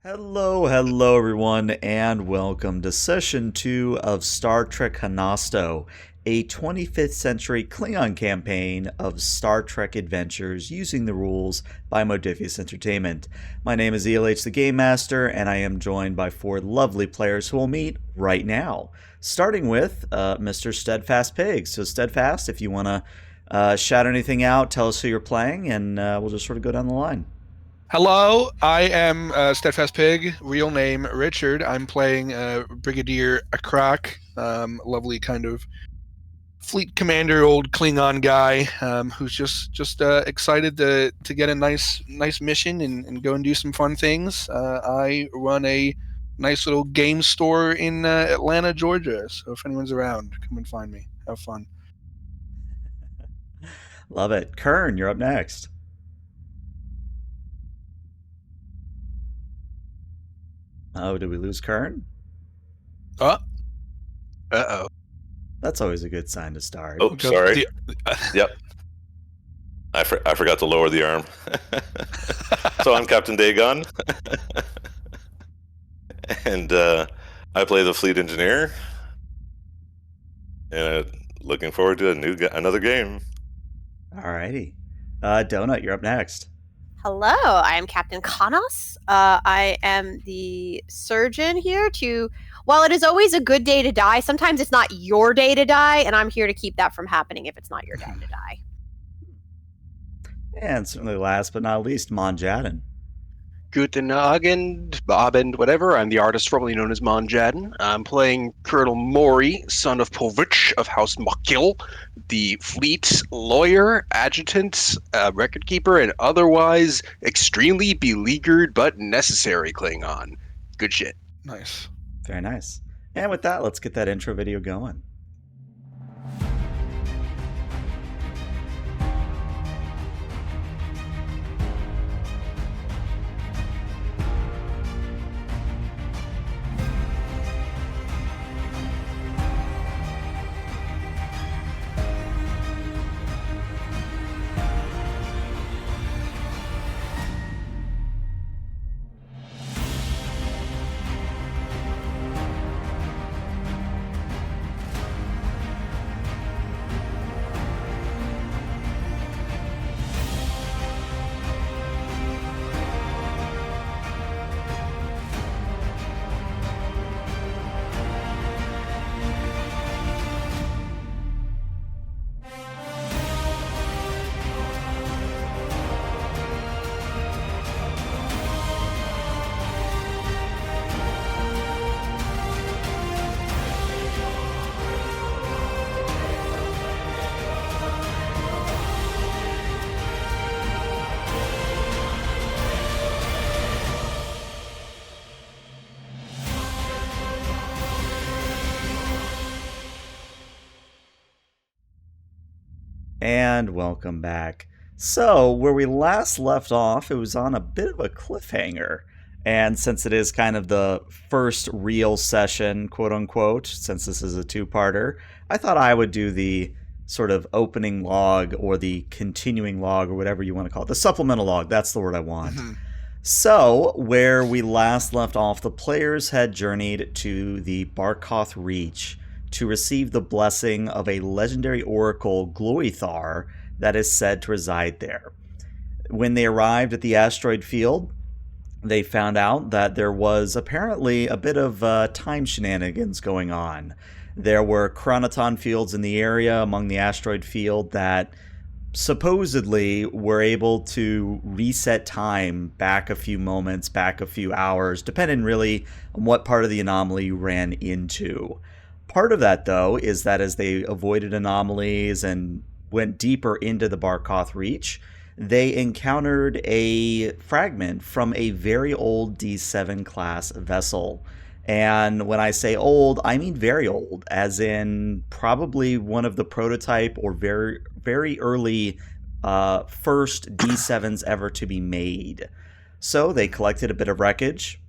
Hello everyone, and welcome to Session 2 of Star Trek Honasto, a 25th century Klingon campaign of Star Trek adventures using the rules by Modifius Entertainment. My name is ELH the Game Master, and I am joined by four lovely players who will meet right now. Starting with Mr. Steadfast Pig. So Steadfast, if you want to shout anything out, tell us who you're playing, and we'll just sort of go down the line. Hello, I am Steadfast Pig, real name Richard. I'm playing Brigadier Akrak, lovely kind of fleet commander, old Klingon guy who's just excited to get a nice mission and go and do some fun things. I run a nice little game store in Atlanta, Georgia. So if anyone's around, come and find me. Have fun. Love it. Kern, you're up next. Oh, did we lose Kern? Uh-oh. That's always a good sign to start. Oh, sorry. Yep. I forgot to lower the arm. So I'm Captain Dagon. And I play the fleet engineer. And looking forward to another game. Alrighty. Donut, you're up next. Hello, I am Captain Kanos. I am the surgeon here while it is always a good day to die, sometimes it's not your day to die, and I'm here to keep that from happening if it's not your day to die. And certainly last but not least, Monjaden. Guten Abend, Abend, whatever. I'm the artist formerly known as Monjaden. I'm playing Colonel Mori, son of Povich of House Makil, the fleet lawyer, adjutant, record keeper, and otherwise extremely beleaguered but necessary Klingon. Good shit. Nice. Very nice. And with that, let's get that intro video going. And welcome back. So, where we last left off, it was on a bit of a cliffhanger. And since it is kind of the first real session, quote unquote, since this is a two-parter, I thought I would do the sort of opening log or the continuing log or whatever you want to call it. The supplemental log, that's the word I want. Mm-hmm. So, where we last left off, the players had journeyed to the Barkoth Reach to receive the blessing of a legendary oracle, Glorithar, that is said to reside there. When they arrived at the asteroid field, they found out that there was apparently a bit of time shenanigans going on. There were chronoton fields in the area among the asteroid field that supposedly were able to reset time back a few moments, back a few hours, depending really on what part of the anomaly you ran into. Part of that, though, is that as they avoided anomalies and went deeper into the Barkoth Reach, they encountered a fragment from a very old D7 class vessel. And when I say old, I mean very old, as in probably one of the prototype or very, very early first D7s ever to be made. So they collected a bit of wreckage,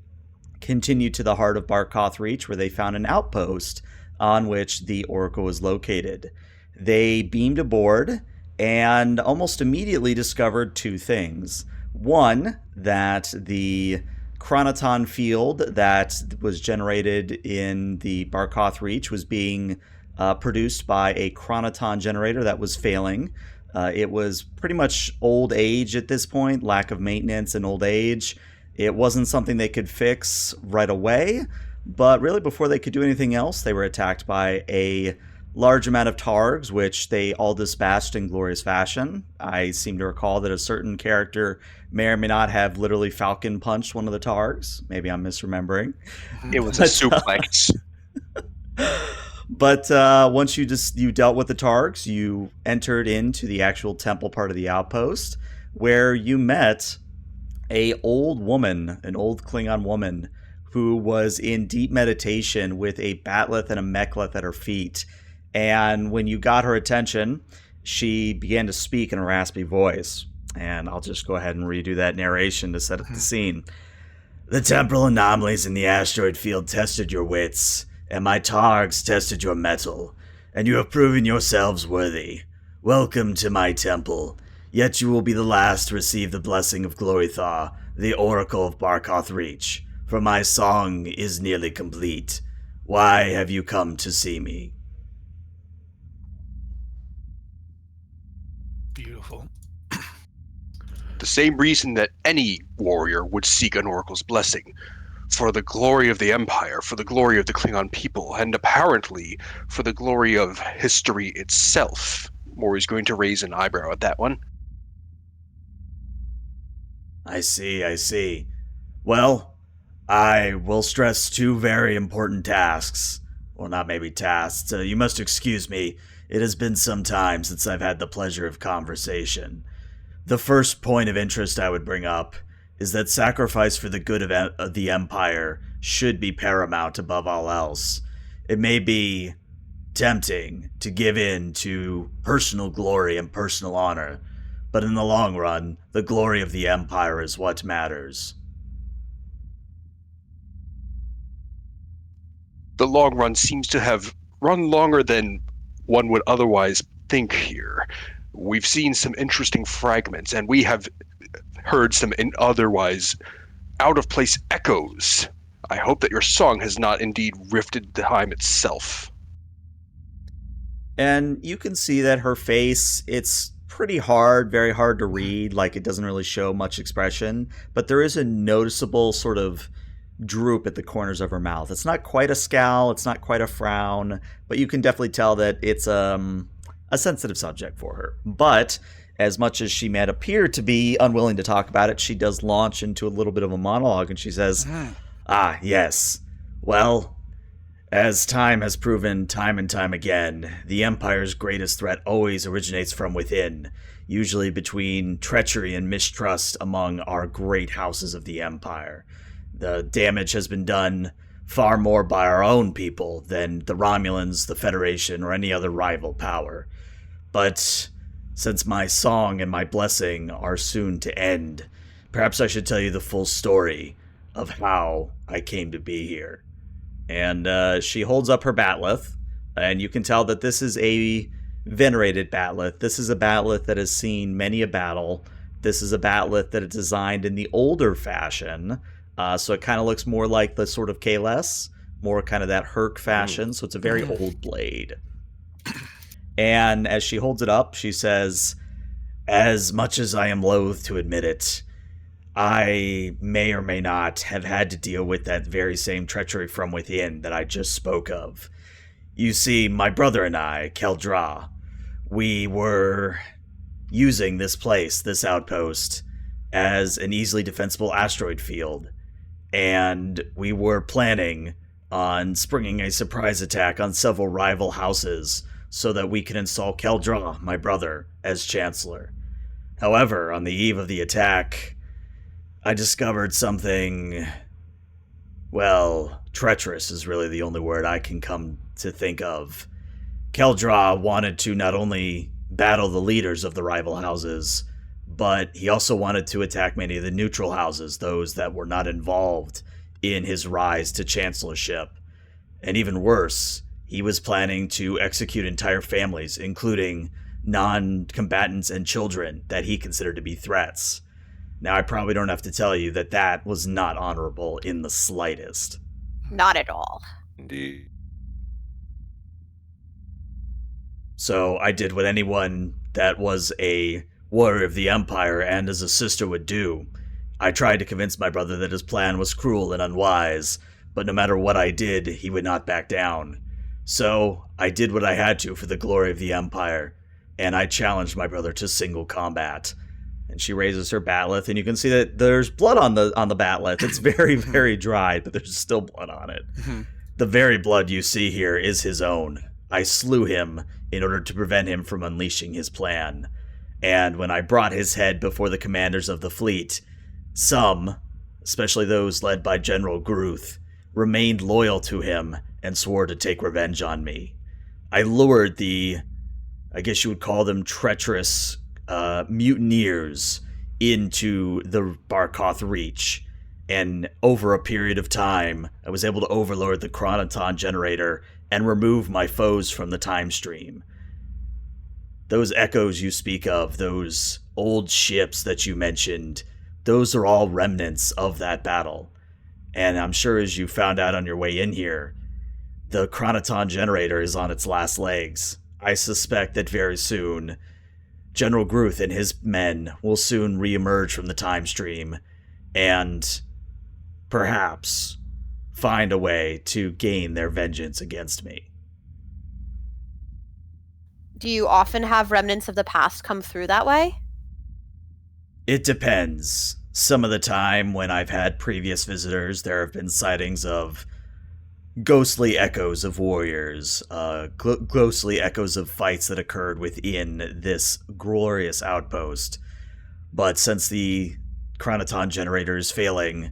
continued to the heart of Barkoth Reach, where they found an outpost on which the Oracle was located. They beamed aboard and almost immediately discovered two things. One, that the chronoton field that was generated in the Barkoth Reach was being produced by a chronoton generator that was failing. It was pretty much old age at this point, lack of maintenance and old age. It wasn't something they could fix right away, but really before they could do anything else, they were attacked by a large amount of Targs, which they all dispatched in glorious fashion. I seem to recall that a certain character may or may not have literally falcon punched one of the Targs. Maybe I'm misremembering. It was a suplex. But once you dealt with the Targs, you entered into the actual temple part of the outpost, where you met an old Klingon woman, who was in deep meditation with a bat'leth and a mek'leth at her feet. And when you got her attention, she began to speak in a raspy voice. And I'll just go ahead and redo that narration to set up the scene. The temporal anomalies in the asteroid field tested your wits, and my Targs tested your mettle, and you have proven yourselves worthy. Welcome to my temple, yet you will be the last to receive the blessing of Glorithar, the Oracle of Barkoth Reach, for my song is nearly complete. Why have you come to see me? Beautiful. The same reason that any warrior would seek an oracle's blessing. For the glory of the Empire, for the glory of the Klingon people, and apparently for the glory of history itself. Maury's going to raise an eyebrow at that one. I see. Well, I will stress two very important tasks. Well, not maybe tasks. You must excuse me. It has been some time since I've had the pleasure of conversation. The first point of interest I would bring up is that sacrifice for the good of the Empire should be paramount above all else. It may be tempting to give in to personal glory and personal honor, but in the long run, the glory of the Empire is what matters. The long run seems to have run longer than one would otherwise think here. We've seen some interesting fragments, and we have heard some otherwise out-of-place echoes. I hope that your song has not indeed rifted time itself. And you can see that her face, it's pretty hard, very hard to read, like it doesn't really show much expression, but there is a noticeable sort of droop at the corners of her mouth. It's not quite a scowl, it's not quite a frown, but you can definitely tell that it's a sensitive subject for her. But as much as she might appear to be unwilling to talk about it, she does launch into a little bit of a monologue, and she says, "Ah, yes. Well, as time has proven time and time again, the Empire's greatest threat always originates from within, usually between treachery and mistrust among our great houses of the Empire. The damage has been done far more by our own people than the Romulans, the Federation, or any other rival power. But since my song and my blessing are soon to end, perhaps I should tell you the full story of how I came to be here." And she holds up her bat'leth, and you can tell that this is a venerated bat'leth. This is a bat'leth that has seen many a battle. This is a bat'leth that is designed in the older fashion, so it kind of looks more like the sort of I.K.S, more kind of that Herc fashion, so it's a very old blade. And as she holds it up, she says, "As much as I am loath to admit it, I may or may not have had to deal with that very same treachery from within that I just spoke of. You see, my brother and I, Keldra, we were using this place, this outpost, as an easily defensible asteroid field, and we were planning on springing a surprise attack on several rival houses so that we could install Keldra, my brother, as Chancellor. However, on the eve of the attack, I discovered something, well, treacherous is really the only word I can come to think of. Keldra wanted to not only battle the leaders of the rival houses, but he also wanted to attack many of the neutral houses, those that were not involved in his rise to chancellorship. And even worse, he was planning to execute entire families, including non-combatants and children that he considered to be threats. Now, I probably don't have to tell you that that was not honorable in the slightest. Not at all. Indeed. So I did what anyone that was a warrior of the Empire and as a sister would do. I tried to convince my brother that his plan was cruel and unwise, but no matter what I did, he would not back down. So I did what I had to for the glory of the Empire, and I challenged my brother to single combat. And she raises her batleth, and you can see that there's blood on the batleth. It's very, very dry, but there's still blood on it. The very blood you see here is his own. I slew him in order to prevent him from unleashing his plan. And when I brought his head before the commanders of the fleet, some, especially those led by General Gruth, remained loyal to him and swore to take revenge on me. I lured the, I guess you would call them treacherous mutineers into the Barkoth Reach, and over a period of time, I was able to overload the chronoton generator and remove my foes from the time stream. Those echoes you speak of, those old ships that you mentioned, those are all remnants of that battle. And I'm sure as you found out on your way in here, the chronoton generator is on its last legs. I suspect that very soon, General Gruth and his men will soon reemerge from the time stream and perhaps find a way to gain their vengeance against me. Do you often have remnants of the past come through that way? It depends. Some of the time when I've had previous visitors, there have been sightings of ghostly echoes of warriors, ghostly echoes of fights that occurred within this glorious outpost. But since the chronoton generator is failing,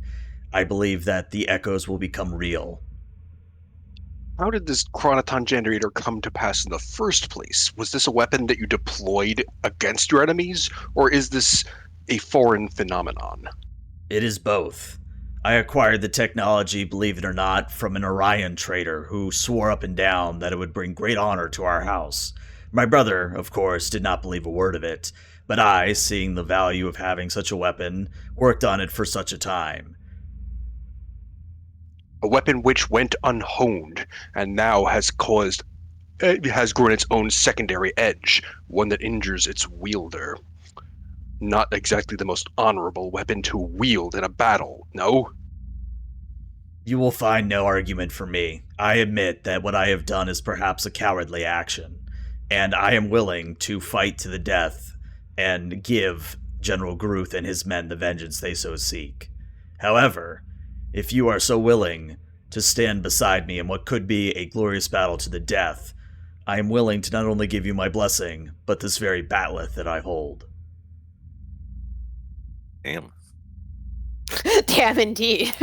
I believe that the echoes will become real. How did this chronoton generator come to pass in the first place? Was this a weapon that you deployed against your enemies, or is this a foreign phenomenon? It is both. I acquired the technology, believe it or not, from an Orion trader who swore up and down that it would bring great honor to our house. My brother, of course, did not believe a word of it, but I, seeing the value of having such a weapon, worked on it for such a time. A weapon which went unhoned and now has grown its own secondary edge, one that injures its wielder. Not exactly the most honorable weapon to wield in a battle, no? You will find no argument from me. I admit that what I have done is perhaps a cowardly action, and I am willing to fight to the death and give General Gruth and his men the vengeance they so seek. However, if you are so willing to stand beside me in what could be a glorious battle to the death, I am willing to not only give you my blessing, but this very batleth that I hold. Damn. Damn, indeed.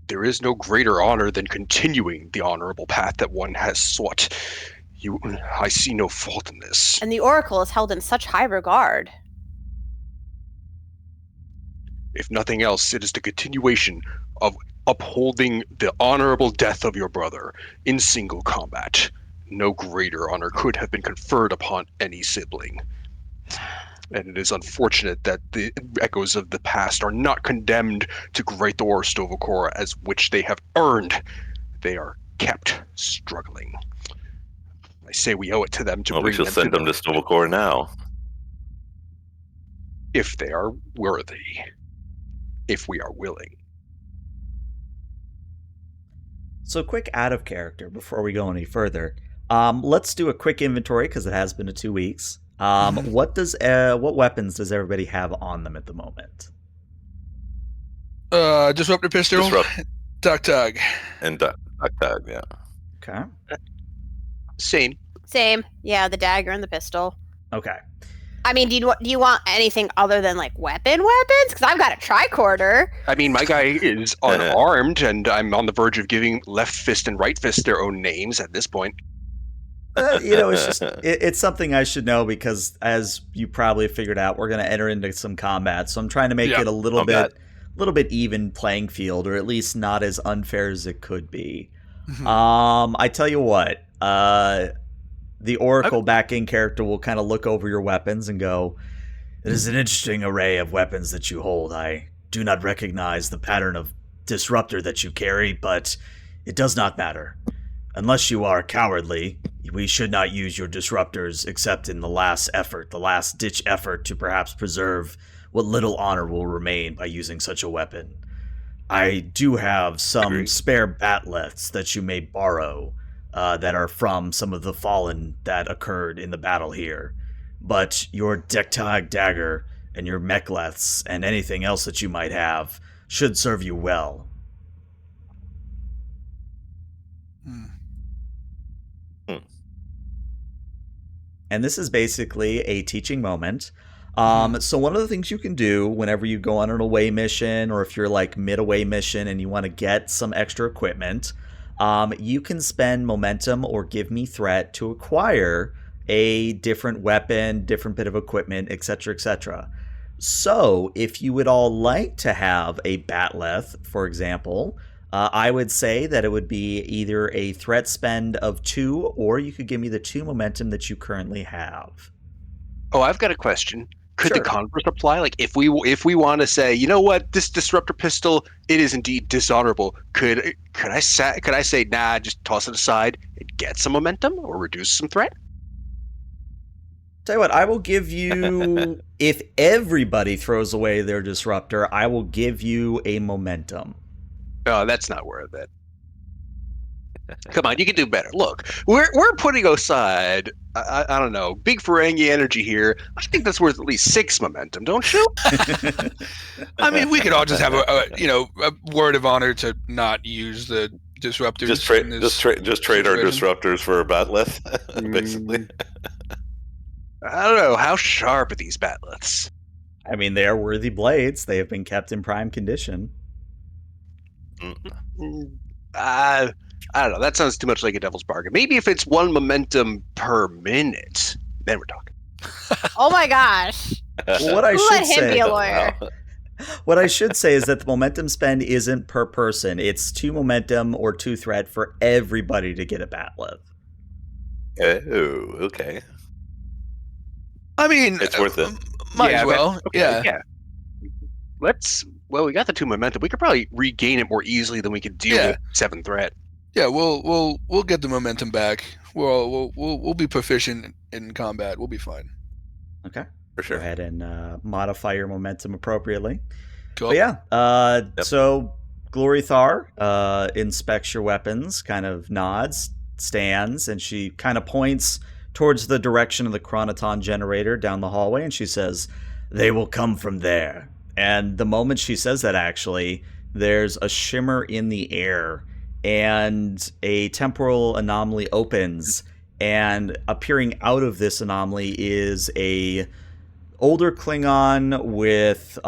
There is no greater honor than continuing the honorable path that one has sought. I see no fault in this. And the Oracle is held in such high regard. If nothing else, it is the continuation of upholding the honorable death of your brother in single combat. No greater honor could have been conferred upon any sibling. And it is unfortunate that the echoes of the past are not condemned to Great Thor Stovokor as which they have earned. They are kept struggling. I say we owe it to them to Well, we bring shall them send them to Stovokor now. if they are worthy, if we are willing. So quick out of character before we go any further. Let's do a quick inventory because it has been 2 weeks. What weapons does everybody have on them at the moment? Disruptor pistol, duck tag. And duck tag, yeah. Okay. Same. Same. Yeah, the dagger and the pistol. Okay. I mean, do you want anything other than like weapons? Because I've got a tricorder. I mean, my guy is unarmed, and I'm on the verge of giving left fist and right fist their own names at this point. It's just it's something I should know because, as you probably figured out, we're going to enter into some combat. So I'm trying to make it a little bit even playing field, or at least not as unfair as it could be. I tell you what, the Oracle back in character will kind of look over your weapons and go, It is an interesting array of weapons that you hold. I do not recognize the pattern of disruptor that you carry, but it does not matter. Unless you are cowardly, we should not use your disruptors except in the last effort, the last-ditch effort to perhaps preserve what little honor will remain by using such a weapon. I do have some spare batleths that you may borrow that are from some of the fallen that occurred in the battle here. But your Dektag dagger and your mechleths and anything else that you might have should serve you well. And this is basically a teaching moment. So one of the things you can do whenever you go on an away mission, or if you're like mid-away mission and you want to get some extra equipment, you can spend momentum or give me threat to acquire a different weapon, different bit of equipment, etc., etc. So if you would all like to have a batleth, for example, I would say that it would be either a threat spend of 2, or you could give me the 2 momentum that you currently have. Oh, I've got a question. Could Sure. the converse apply? Like, if we want to say, you know what, this disruptor pistol, it is indeed dishonorable. Could I say, nah, just toss it aside and get some momentum or reduce some threat? Tell you what, I will give you, if everybody throws away their disruptor, I will give you a momentum. Oh, that's not worth it. Come on, you can do better. Look, we're putting aside, I don't know, big Ferengi energy here. I think that's worth at least 6 momentum, don't you? I mean, we could all just have a word of honor to not use the disruptors. Just trade our situation. disruptors for a batleth, basically. I don't know. How sharp are these batleths? I mean, they are worthy blades. They have been kept in prime condition. I don't know. That sounds too much like a devil's bargain. Maybe if it's 1 momentum per minute, then we're talking. Oh my gosh. Well, what I Who should let him be say, a lawyer? what I should say is that the momentum spend isn't per person. It's 2 momentum or 2 threat for everybody to get a batleth. Oh, okay. I mean, It's worth it. Might as well. Okay, yeah. Well, we got the 2 momentum. We could probably regain it more easily than we could deal with 7 threat. Yeah, we'll get the momentum back. We'll be proficient in combat. We'll be fine. Okay. For sure. Go ahead and modify your momentum appropriately. Cool. But yeah, so Glory Thar inspects your weapons, kind of nods, stands, and she kind of points towards the direction of the chronoton generator down the hallway, and she says, "They will come from there." And the moment she says that, actually, there's a shimmer in the air, and a temporal anomaly opens, and appearing out of this anomaly is a older Klingon with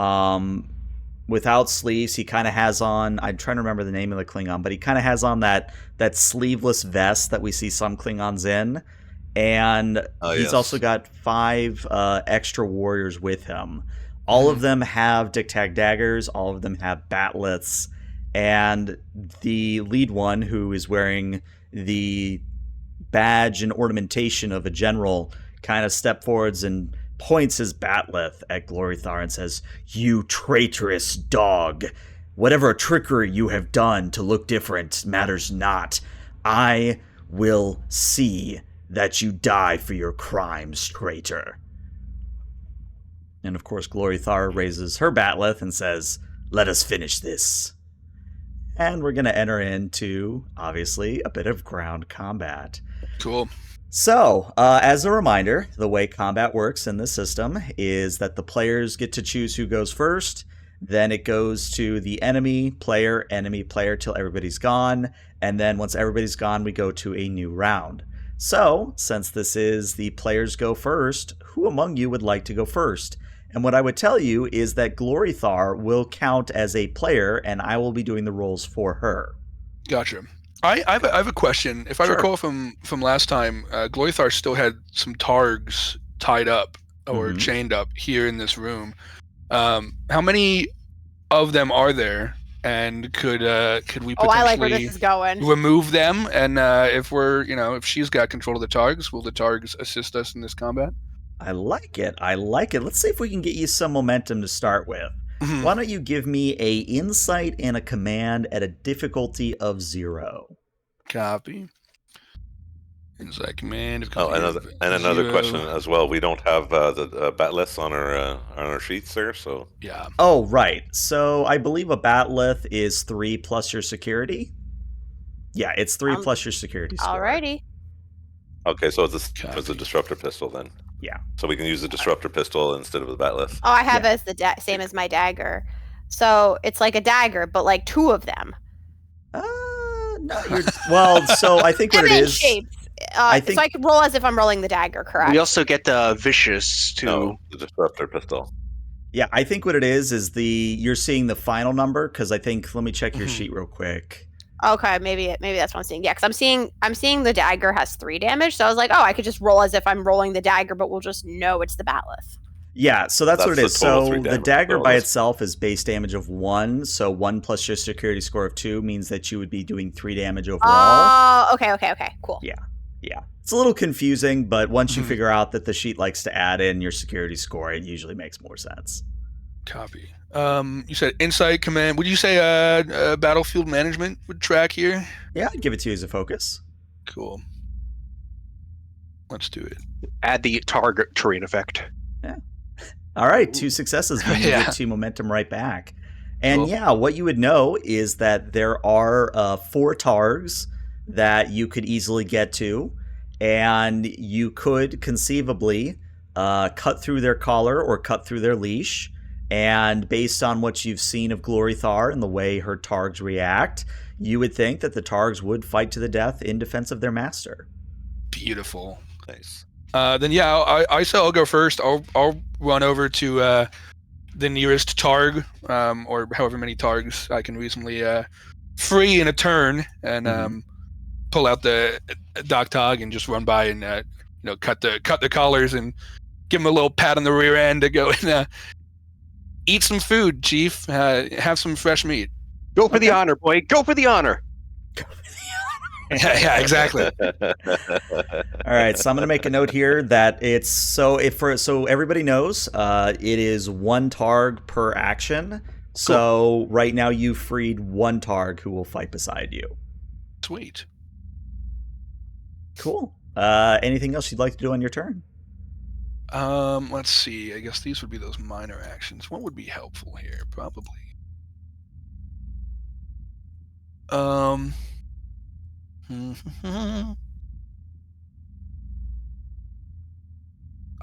without sleeves. He kind of has on, I'm trying to remember the name of the Klingon, but he kind of has on that sleeveless vest that we see some Klingons in. And he's also got 5 extra warriors with him. All of them have Diktag daggers. All of them have batleths. And the lead one, who is wearing the badge and ornamentation of a general, kind of steps forwards and points his batleth at Glory Thar and says, "You traitorous dog! Whatever trickery you have done to look different matters not. I will see that you die for your crimes, traitor." And of course, Glory Thar raises her batleth and says, "Let us finish this." And we're going to enter into, obviously, a bit of ground combat. Cool. So, as a reminder, the way combat works in this system is that the players get to choose who goes first. Then it goes to the enemy player, till everybody's gone. And then once everybody's gone, we go to a new round. So, since this is the players go first, who among you would like to go first? And what I would tell you is that Glory Thar will count as a player, and I will be doing the rolls for her. Gotcha. I have a question. If I recall from last time, Glory Thar still had some targs tied up or chained up here in this room. How many of them are there? And could we potentially I like where this is going. remove them? And if she's got control of the targs, will the targs assist us in this combat? I like it. Let's see if we can get you some momentum to start with. Mhm. Why don't you give me a insight and a command at a difficulty of 0? Copy. Insight command. Oh, another question as well. We don't have the batliths on our sheets there, so Yeah. Oh, right. So I believe a batlith is 3 plus your security. Yeah, it's 3 plus your security score. Alrighty. okay. So it's a disruptor pistol then. Yeah. So we can use the disruptor pistol instead of the batlith. Oh, I have it as the same as my dagger. So it's like a dagger, but like 2 of them. No, well, so I think what it is. Shapes. I think so I could roll as if I'm rolling the dagger, correct? We also get the vicious too. No, the disruptor pistol. Yeah, I think what it is you're seeing the final number because I think let me check your sheet real quick. Okay, maybe that's what I'm seeing. Yeah, because I'm seeing the dagger has 3 damage, so I was like, oh, I could just roll as if I'm rolling the dagger, but we'll just know it's the batlith. Yeah, so that's what it is. So the dagger by bonus. itself is base damage of 1, so 1 plus your security score of 2 means that you would be doing 3 damage overall. Oh, okay, cool. Yeah. It's a little confusing, but once you figure out that the sheet likes to add in your security score, it usually makes more sense. Copy. You said insight command. Would you say battlefield management would track here? Yeah, I'd give it to you as a focus. Cool. Let's do it. Add the target terrain effect. All right, 2 successes. You Yeah. get 2 momentum right back. And Cool. yeah, what you would know is that there are 4 targs that you could easily get to, and you could conceivably cut through their collar or cut through their leash. And based on what you've seen of Glory Thar and the way her targs react, you would think that the targs would fight to the death in defense of their master. Beautiful. Nice. Then yeah, I say I'll go first. I'll run over to the nearest targ, or however many targs I can reasonably free in a turn, and pull out the Doc Tog and just run by and cut the collars and give him a little pat on the rear end to go and eat some food, Chief. Have some fresh meat. Go for the honor, boy. Go for the honor. Yeah, exactly. All right, so I'm going to make a note here that it's so everybody knows it is 1 targ per action. So right now you freed 1 targ who will fight beside you. Sweet. Cool. Anything else you'd like to do on your turn? Let's see. I guess these would be those minor actions. What would be helpful here? Probably. I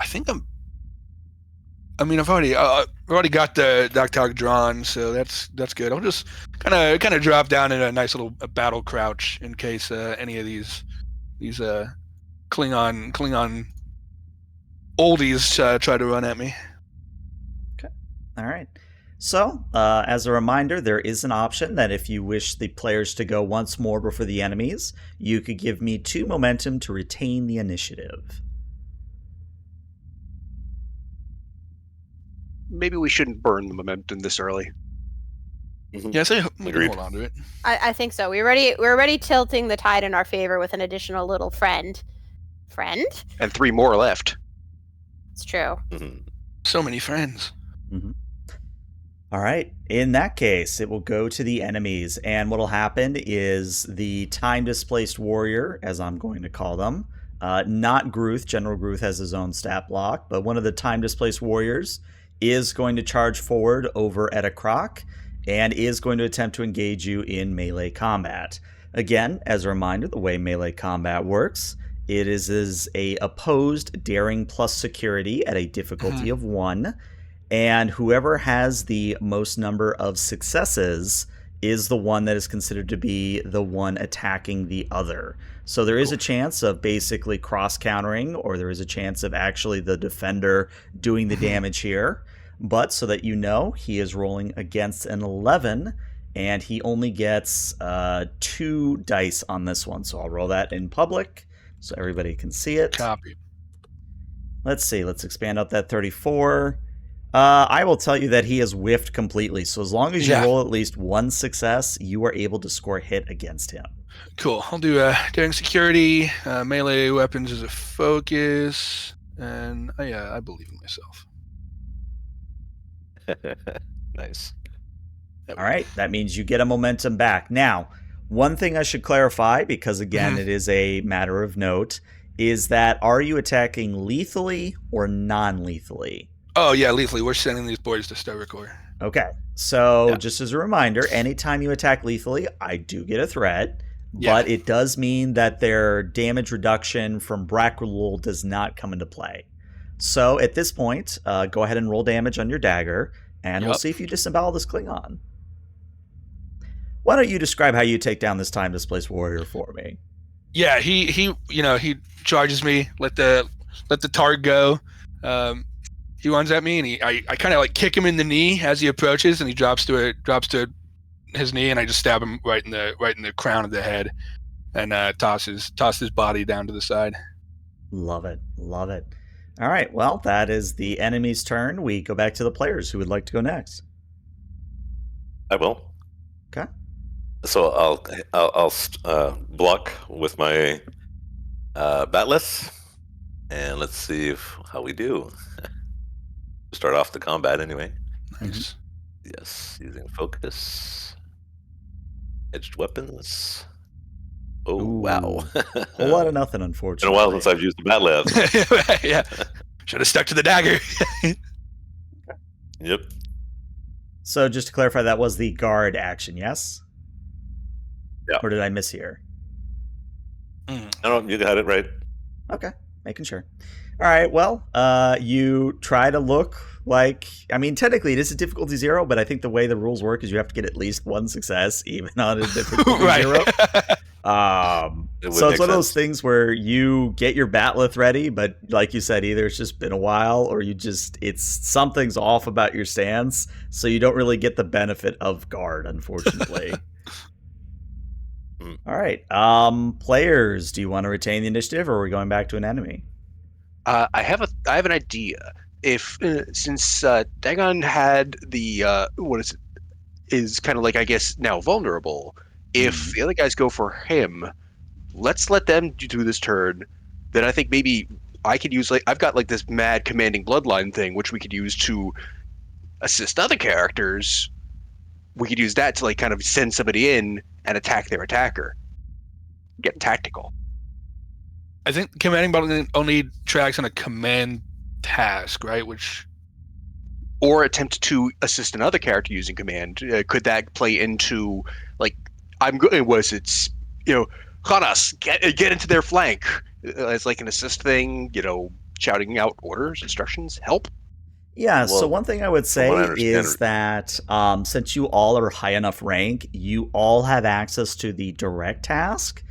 think I've already got the Doc Tog drawn, so that's good. I'll just kind of drop down in a nice little battle crouch in case any of these Klingon oldies try to run at me. Okay. All right. So, as a reminder, there is an option that if you wish the players to go once more before the enemies, you could give me 2 momentum to retain the initiative. Maybe we shouldn't burn the momentum this early. Yeah, so we can Agreed. hold on to it. I think so. We're already tilting the tide in our favor with an additional little friend. Friend? And 3 more left. It's true. So many friends. Mm-hmm. All right. In that case, it will go to the enemies, and what will happen is the time-displaced warrior, as I'm going to call them, not Gruth. General Gruth has his own stat block, but one of the time-displaced warriors is going to charge forward over at a croc and is going to attempt to engage you in melee combat. Again, as a reminder, the way melee combat works, it is a opposed daring plus security at a difficulty of 1. And whoever has the most number of successes is the one that is considered to be the one attacking the other. So there is a chance of basically cross-countering, or there is a chance of actually the defender doing the damage here. But so that you know, he is rolling against an 11, and he only gets 2 dice on this one. So I'll roll that in public so everybody can see it. Copy. Let's see. Let's expand out that 34. I will tell you that he has whiffed completely. So as long as you roll at least 1 success, you are able to score a hit against him. Cool. I'll do daring security. Melee weapons as a focus. and I believe in myself. Nice. All right, that means you get a momentum back. Now, one thing I should clarify, because again, it is a matter of note, is that are you attacking lethally or non-lethally? Oh yeah, lethally. We're sending these boys to Styrocore. Okay, so Yeah. just as a reminder, anytime you attack lethally, I do get a threat, Yeah. but it does mean that their damage reduction from Brack rule does not come into play. So at this point, go ahead and roll damage on your dagger, and we'll Yup. see if you disembowel this Klingon. Why don't you describe how you take down this time displaced warrior for me? Yeah, he charges me, let the target go. He runs at me, and I kind of like kick him in the knee as he approaches, and he drops to his knee, and I just stab him right in the crown of the head, and toss his body down to the side. Love it. Love it. All right, well, that is the enemy's turn. We go back to the players who would like to go next. I will. Okay. So I'll block with my batless, and let's see how we do. Start off the combat anyway. Nice. Yes, using focus, edged weapons. Oh Ooh. wow! Whole lot of nothing, Been unfortunately. a while since I've used the batless. Yeah, should have stuck to the dagger. Yep. So just to clarify, that was the guard action, yes? Yeah. Or did I miss here? No, you got it right. Okay, making sure. All right, well, you try to look like, I mean, technically it is a difficulty 0, but I think the way the rules work is you have to get at least one success, even on a difficulty 0. So it's one of those things where you get your batleth ready, but like you said, either it's just been a while or something's off about your stance, so you don't really get the benefit of guard, unfortunately. All right, players, do you want to retain the initiative, or are we going back to an enemy? I have an idea. If since Dagon had the is kind of like, I guess, now vulnerable. If the other guys go for him, let's let them do this turn. Then I think maybe I could use, like, I've got like this mad commanding bloodline thing, which we could use to assist other characters. We could use that to like kind of send somebody in and attack their attacker. Get tactical. I think commanding button only tracks on a command task, right? Or attempt to assist another character using command. Could that play into, like, Honasto, get into their flank as like an assist thing, shouting out orders, instructions, help? Yeah, so Well, one thing I would say is that since you all are high enough rank, you all have access to the direct task.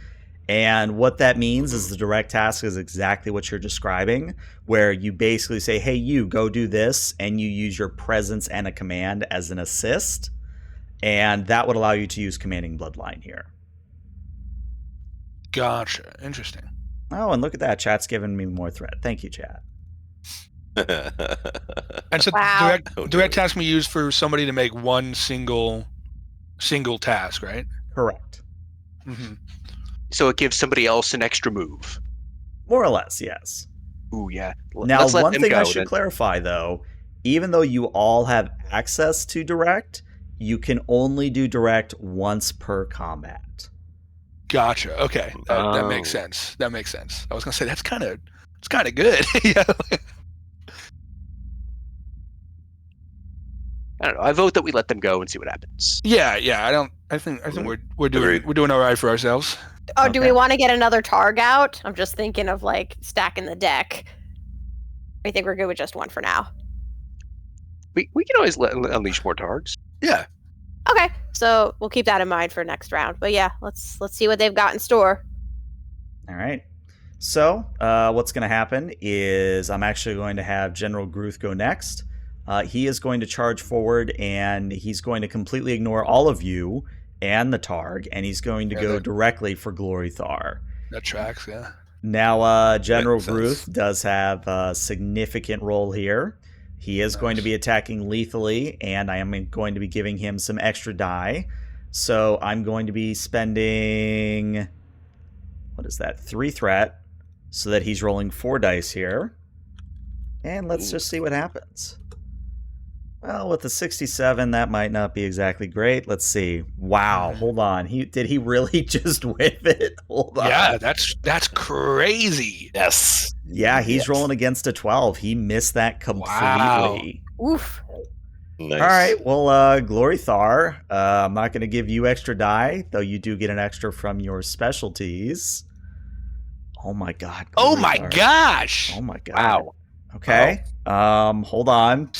And what that means is the direct task is exactly what you're describing, where you basically say, hey, you go do this, and you use your presence and a command as an assist. And that would allow you to use commanding bloodline here. Gotcha. Interesting. Oh, and look at that. Chat's giving me more threat. Thank you, chat. And so Wow. direct task we use for somebody to make one single task, right? Correct. Mm-hmm. So it gives somebody else an extra move. More or less, yes. Ooh, yeah. Now, Let's let one them thing I go, should then. clarify, though, even though you all have access to direct, you can only do direct once per combat. Gotcha. Okay, that makes sense. That makes sense. I was gonna say it's kind of good. Yeah. I don't know. I vote that we let them go and see what happens. Yeah. I think we're doing all right for ourselves. Oh, do we Okay. want to get another targ out? I'm just thinking of like stacking the deck. I think we're good with just one for now. We can always unleash more targs. Yeah. Okay, so we'll keep that in mind for next round. But yeah, let's see what they've got in store. All right. So, what's going to happen is I'm actually going to have General Gruth go next. He is going to charge forward, and he's going to completely ignore all of you and the Targ, and he's going to go directly for Glory Thar. That tracks. Yeah. Now, General Makes sense. Gruth does have a significant role here. He is going to be attacking lethally, and I am going to be giving him some extra die. So I'm going to be spending, 3 threat, so that he's rolling 4 dice here. And let's just see what happens. Well, with the 67, that might not be exactly great. Let's see. Wow, hold on. Did he really just whiff it? Hold on. Yeah, that's crazy. Yes. Yeah, he's Yes. rolling against a 12. He missed that completely. Wow. Oof. Nice. All right, well, Glorythar, I'm not going to give you extra die, though you do get an extra from your specialties. Oh my god. Oh my Glorythar. gosh. Oh my god. Wow. Okay. Hold on.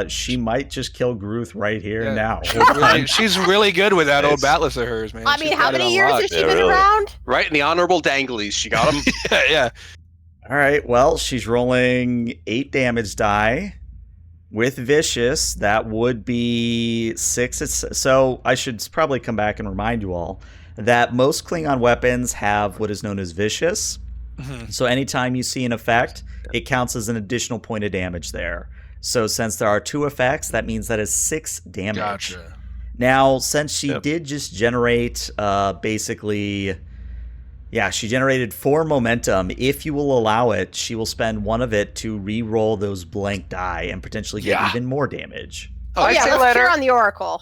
She might just kill Gruth right here and now. Hold on. She's really good with that old Nice. Batless of hers, man. I mean, She's how got it many on years lock. has she Yeah, been really. around? Right in the honorable danglies. She got him. Yeah. All right. Well, she's rolling 8 damage die with vicious. That would be 6. So I should probably come back and remind you all that most Klingon weapons have what is known as vicious. Mhm. So anytime you see an effect, it counts as an additional point of damage there. So since there are 2 effects, that means that is 6 damage. Gotcha. Now, since she Yep. did just generate she generated 4 momentum. If you will allow it, she will spend 1 of it to re-roll those blank die and potentially get Yeah. even more damage. Oh, I'd yeah, say let's let cheer her- on the Oracle.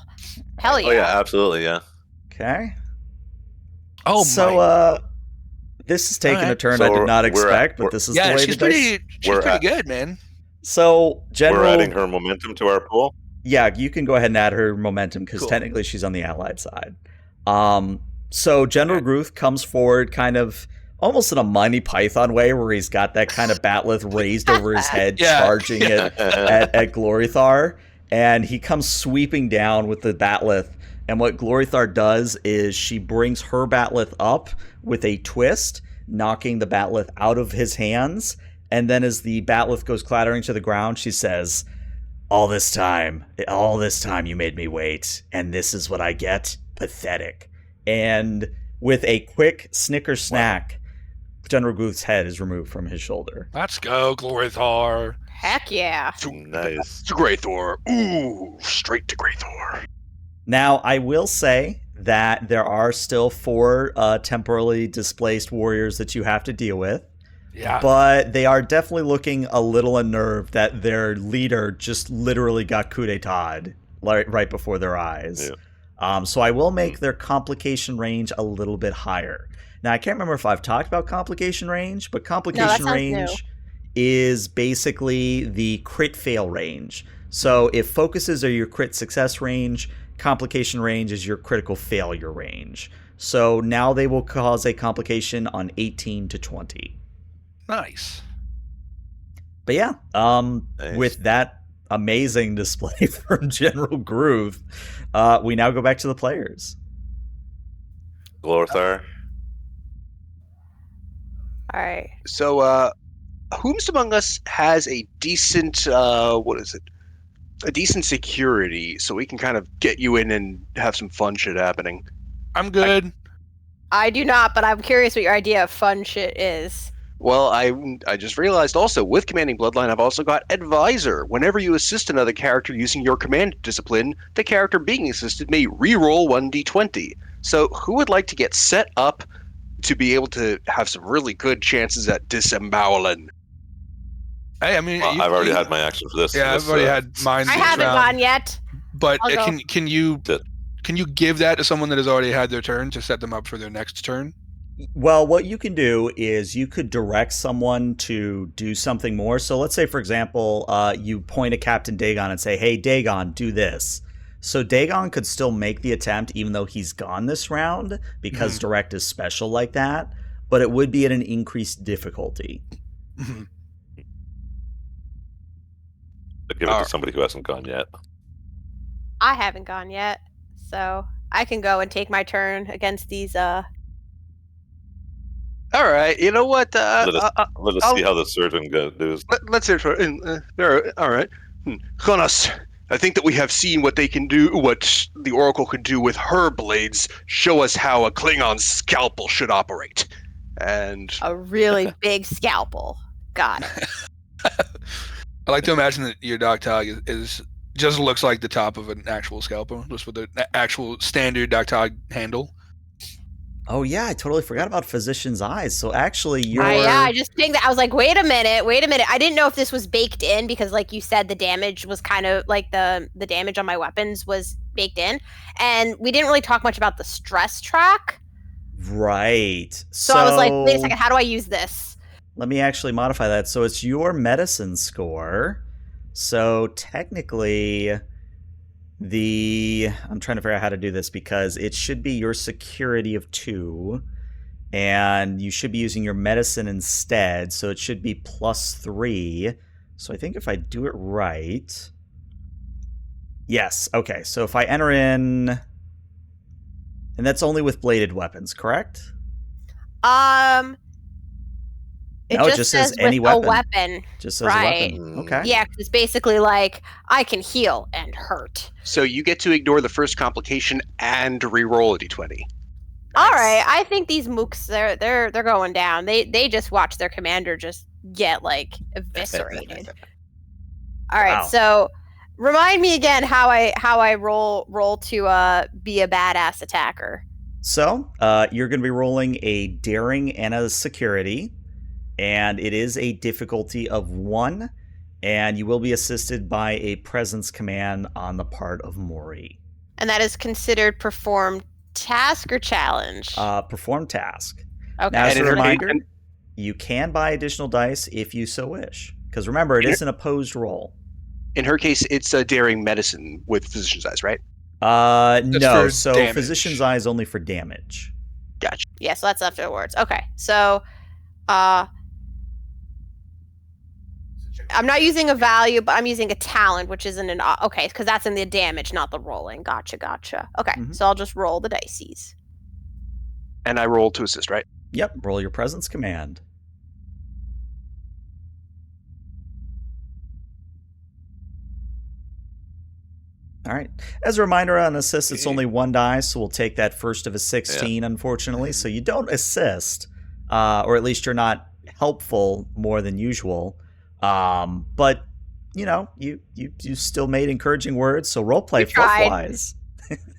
Hell yeah. Oh yeah, absolutely, yeah. Okay. Oh So, my. this is taking a Alright. turn So I did not we're at- expect, but we're- this is Yeah, the way she's the dice. pretty We're at- good, man. So, general. We're adding her momentum to our pool. Yeah, you can go ahead and add her momentum because Cool. technically she's on the allied side. So General Gruth comes forward kind of almost in a Monty Python way where he's got that kind of batleth raised over his head, Yeah. charging it at Glorythar, and he comes sweeping down with the batleth. And what Glorythar does is she brings her batleth up with a twist, knocking the batleth out of his hands. And then as the batleth goes clattering to the ground, she says, all this time you made me wait, and this is what I get? Pathetic. And with a quick snicker snack, General Guth's head is removed from his shoulder. Let's go, Glorythar. Heck yeah. Nice. To Greythor. Ooh, straight to Greythor. Now, I will say that there are still 4 temporarily displaced warriors that you have to deal with. Yeah. But they are definitely looking a little unnerved that their leader just literally got coup d'etat right before their eyes. Yeah. So I will make their complication range a little bit higher. Now, I can't remember if I've talked about complication range, but complication sounds range is basically the crit fail range. So if focuses are your crit success range, complication range is your critical failure range. So now they will cause a complication on 18 to 20. Nice. But yeah, Nice. with that amazing display from General Groove, we now go back to the players. Glorthar. All right. So, whomst among us has a decent, a decent security, so we can kind of get you in and have some fun shit happening? I'm good. I do not, but I'm curious what your idea of fun shit is. Well, I just realized also, with Commanding Bloodline, I've also got Advisor. Whenever you assist another character using your command discipline, the character being assisted may reroll 1d20. So, who would like to get set up to be able to have some really good chances at disemboweling? Hey, I mean, Well, I've already had my action for this. Yeah, this, I've already had mine. I this haven't round. gone yet. But I'll go. can you give that to someone that has already had their turn to set them up for their next turn? Well, what you can do is you could direct someone to do something more. So let's say, for example, you point at Captain Dagon and say, hey, Dagon, do this. So Dagon could still make the attempt even though he's gone this round because direct is special like that, but it would be at an increased difficulty. But give it to somebody who hasn't gone yet. I haven't gone yet, so I can go and take my turn against these. All right, you know what? Let us I'll- see how the surgeon goes. Let's hear for all right. Honasto, I think that we have seen what they can do, what the Oracle can do with her blades. Show us how a Klingon scalpel should operate. And A really big scalpel. Got it. I like to imagine that your dog tag is just looks like the top of an actual scalpel, just with an actual standard dog tag handle. Oh yeah, I totally forgot about Physician's Eyes. So actually, you're I just think that I was like, wait a minute. I didn't know if this was baked in because, like you said, the damage was kind of like the damage on my weapons was baked in, and we didn't really talk much about the stress track. right. So I was like, wait a second, how do I use this? Let me actually modify that. So it's your medicine score. So technically, I'm trying to figure out how to do this because it should be your security of 2, and you should be using your medicine instead. So it should be +3. So I think if I do it right, yes. Okay. So if I enter in, and that's only with bladed weapons, correct? It No, it just just says says any with weapon. a weapon. Just says Right. weapon. Okay. Yeah, 'cause it's basically like I can heal and hurt. So you get to ignore the first complication and re-roll a d20. All right, I think these mooks they're going down. They just watch their commander just get like eviscerated. All right, Wow. so remind me again how I roll to be a badass attacker. So you're going to be rolling a daring and a security, and it is a difficulty of 1, and you will be assisted by a presence command on the part of Mori. And that is considered performed task or challenge. Perform task. Okay. Now, as And a in her- reminder, and- you can buy additional dice if you so wish. Because remember, it is an opposed roll. In her case, it's a daring medicine with Physician's Eyes, right? No. for So damage. Physician's Eye is only for damage. Gotcha. Yeah, so that's afterwards. Okay, so I'm not using a value, but I'm using a talent, which isn't an okay, because that's in the damage, not the rolling. Gotcha. Okay, Mhm. so I'll just roll the dices. And I roll to assist, right? Yep. Roll your presence command. All right. As a reminder, on assist, it's only 1 die, so we'll take that first of a 16, unfortunately. So you don't assist, or at least you're not helpful more than usual. But you know, you still made encouraging words, so roleplay You tried. flies.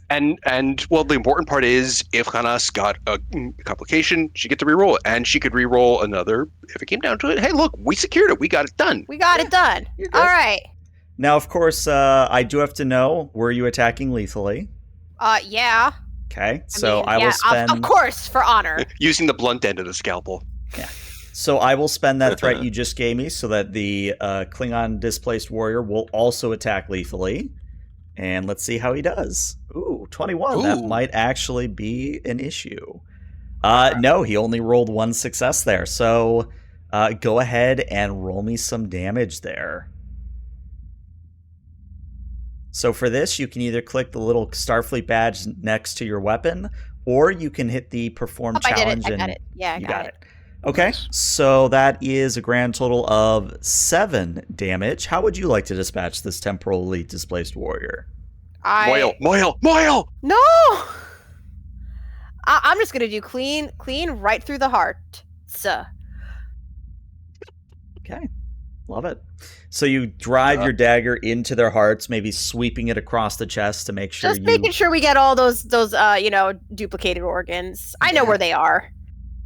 And well, the important part is if Hanas got a complication, she get to reroll it, and she could reroll another if it came down to it. Hey, look, we secured it. We got it done. We got it done. You're good. All right. Now, of course, I do have to know: were you attacking lethally? Yeah. Okay, I so mean, I will yeah, spend. of course, for honor. Using the blunt end of the scalpel. So I will spend that threat you just gave me, so that the Klingon displaced warrior will also attack lethally, and let's see how he does. Ooh, 21. That Ooh. might actually be an issue. No, he only rolled 1 success there. So go ahead and roll me some damage there. So for this, you can either click the little Starfleet badge next to your weapon, or you can hit the perform I did challenge. it. I got and it. Yeah, I you got it. Okay, Nice. so that is a grand total of 7 damage. How would you like to dispatch this temporally displaced warrior? Moil! No. I'm just gonna do clean right through the heart. So. Okay, love it. So you drive your dagger into their hearts, maybe sweeping it across the chest to make sure Just making sure we get all those duplicated organs. I know where they are.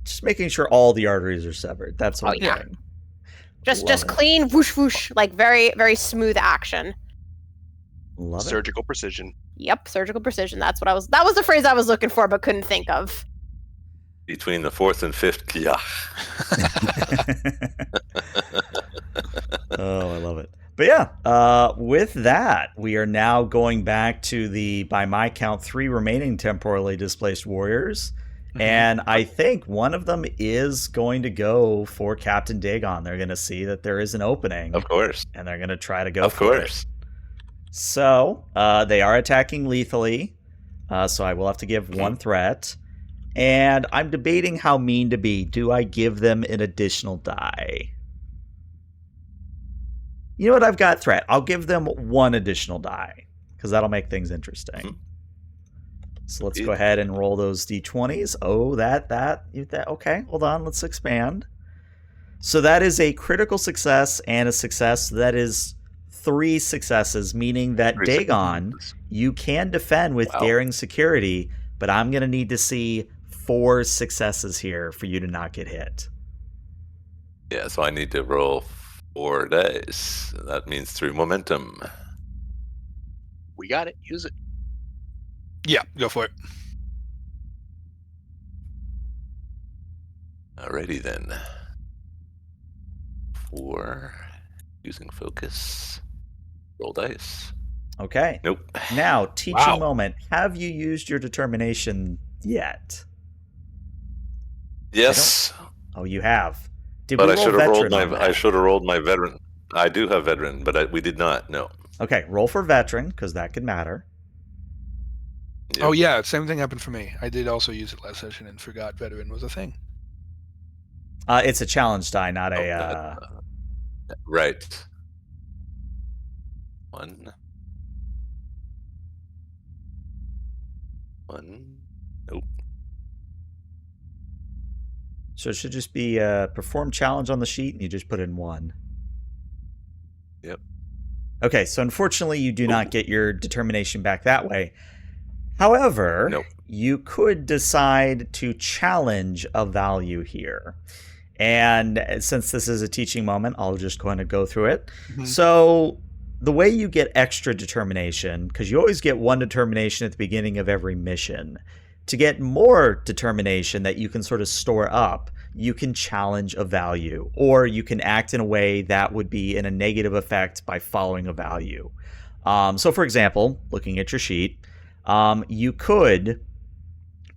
just making sure all the arteries are severed. That's what Oh, I'm yeah. doing. Just Love it. clean whoosh whoosh, like very very smooth action. Love it. Surgical precision. Yep, surgical precision. That was the phrase I was looking for but couldn't think of. Between the 4th and 5th Kia. Oh, I love it. But yeah, with that, we are now going back to the, by my count, 3 remaining temporally displaced warriors. And I think one of them is going to go for Captain Dagon. They're going to see that there is an opening. Of course. And they're going to try to go Of for course. it. So they are attacking lethally. So I will have to give 1 threat. And I'm debating how mean to be. Do I give them an additional die? You know what? I've got threat. I'll give them 1 additional die, because that'll make things interesting. So let's go ahead and roll those d20s. Oh, that. Okay, hold on. Let's expand. So that is a critical success and a success. That is 3 successes, meaning that Dagon, you can defend with daring security, but I'm going to need to see 4 successes here for you to not get hit. Yeah, so I need to roll 4 dice. That means 3 momentum. We got it. Use it. Yeah, go for it. Alrighty then. 4. Using focus. Roll dice. Okay. Nope. Now, teaching Wow. moment. Have you used your determination yet? Yes, Oh, you have. Did but we I roll should have rolled veteran my. on I that? should have rolled my veteran. I do have veteran, but we did not. No. Okay, roll for veteran, because that could matter. Yep. Oh yeah, same thing happened for me. I did also use it last session and forgot veteran was a thing. It's a challenge die, not a... Right. 1. 1. Nope. So it should just be perform challenge on the sheet, and you just put in 1. Yep. Okay, so unfortunately you do not get your determination back that way. However, Nope. you could decide to challenge a value here. And since this is a teaching moment, I'll just go ahead and go through it. Mhm. So the way you get extra determination, because you always get 1 determination at the beginning of every mission, to get more determination that you can sort of store up, you can challenge a value, or you can act in a way that would be in a negative effect by following a value. So for example, looking at your sheet, you could,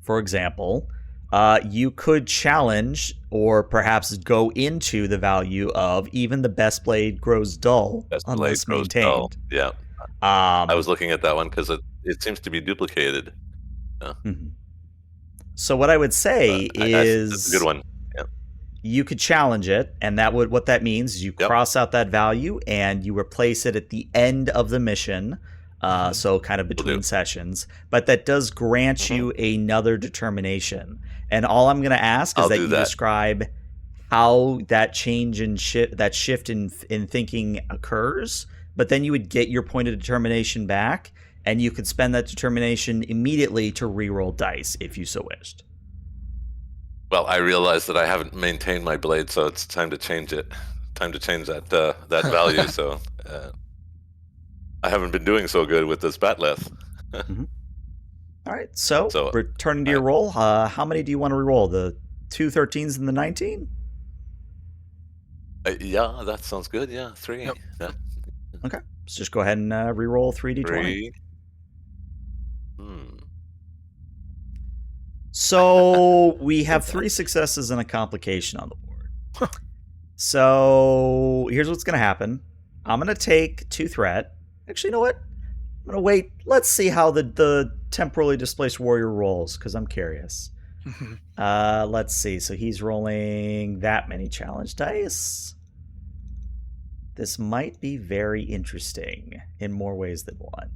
for example, you could challenge or perhaps go into the value of even the best blade grows dull Best unless blade grows dull. maintained. Yeah. I was looking at that one because it seems to be duplicated. Mhm. So what I would say is that's a good one. you could challenge it, and what that means is you Yep. cross out that value and you replace it at the end of the mission. So kind of between do. sessions, but that does grant you another determination. And all I'm going to ask is I'll that do you that. describe how that change in that shift in thinking occurs. But then you would get your point of determination back, and you could spend that determination immediately to reroll dice if you so wished. Well, I realized that I haven't maintained my blade, so it's time to change it. Time to change that that value. So I haven't been doing so good with this batleth. All right, so returning to your roll, how many do you want to reroll? The 2 13s and the 19? Yeah, that sounds good. Yeah, 3. Yep. Yeah. Okay, let's just go ahead and reroll 3d20. 3. So we have 3 successes and a complication on the board. So here's what's going to happen. I'm going to take 2 threat. Actually, you know what? I'm going to wait. Let's see how the temporally displaced warrior rolls, because I'm curious. Let's see. So he's rolling that many challenge dice. This might be very interesting in more ways than one.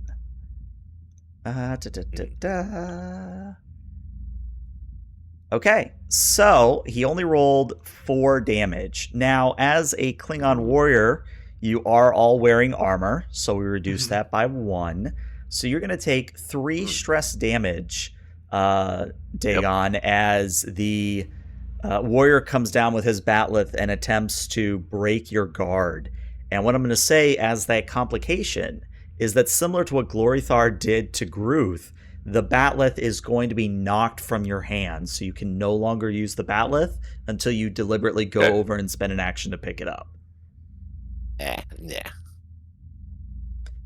Okay, so he only rolled 4 damage. Now, as a Klingon warrior, you are all wearing armor, so we reduce that by 1. So you're going to take 3 stress damage, Dagon, as the warrior comes down with his batleth and attempts to break your guard. And what I'm going to say as that complication is that similar to what Glorythar did to Gruth, the batleth is going to be knocked from your hands, so you can no longer use the batleth until you deliberately go over and spend an action to pick it up. Yeah.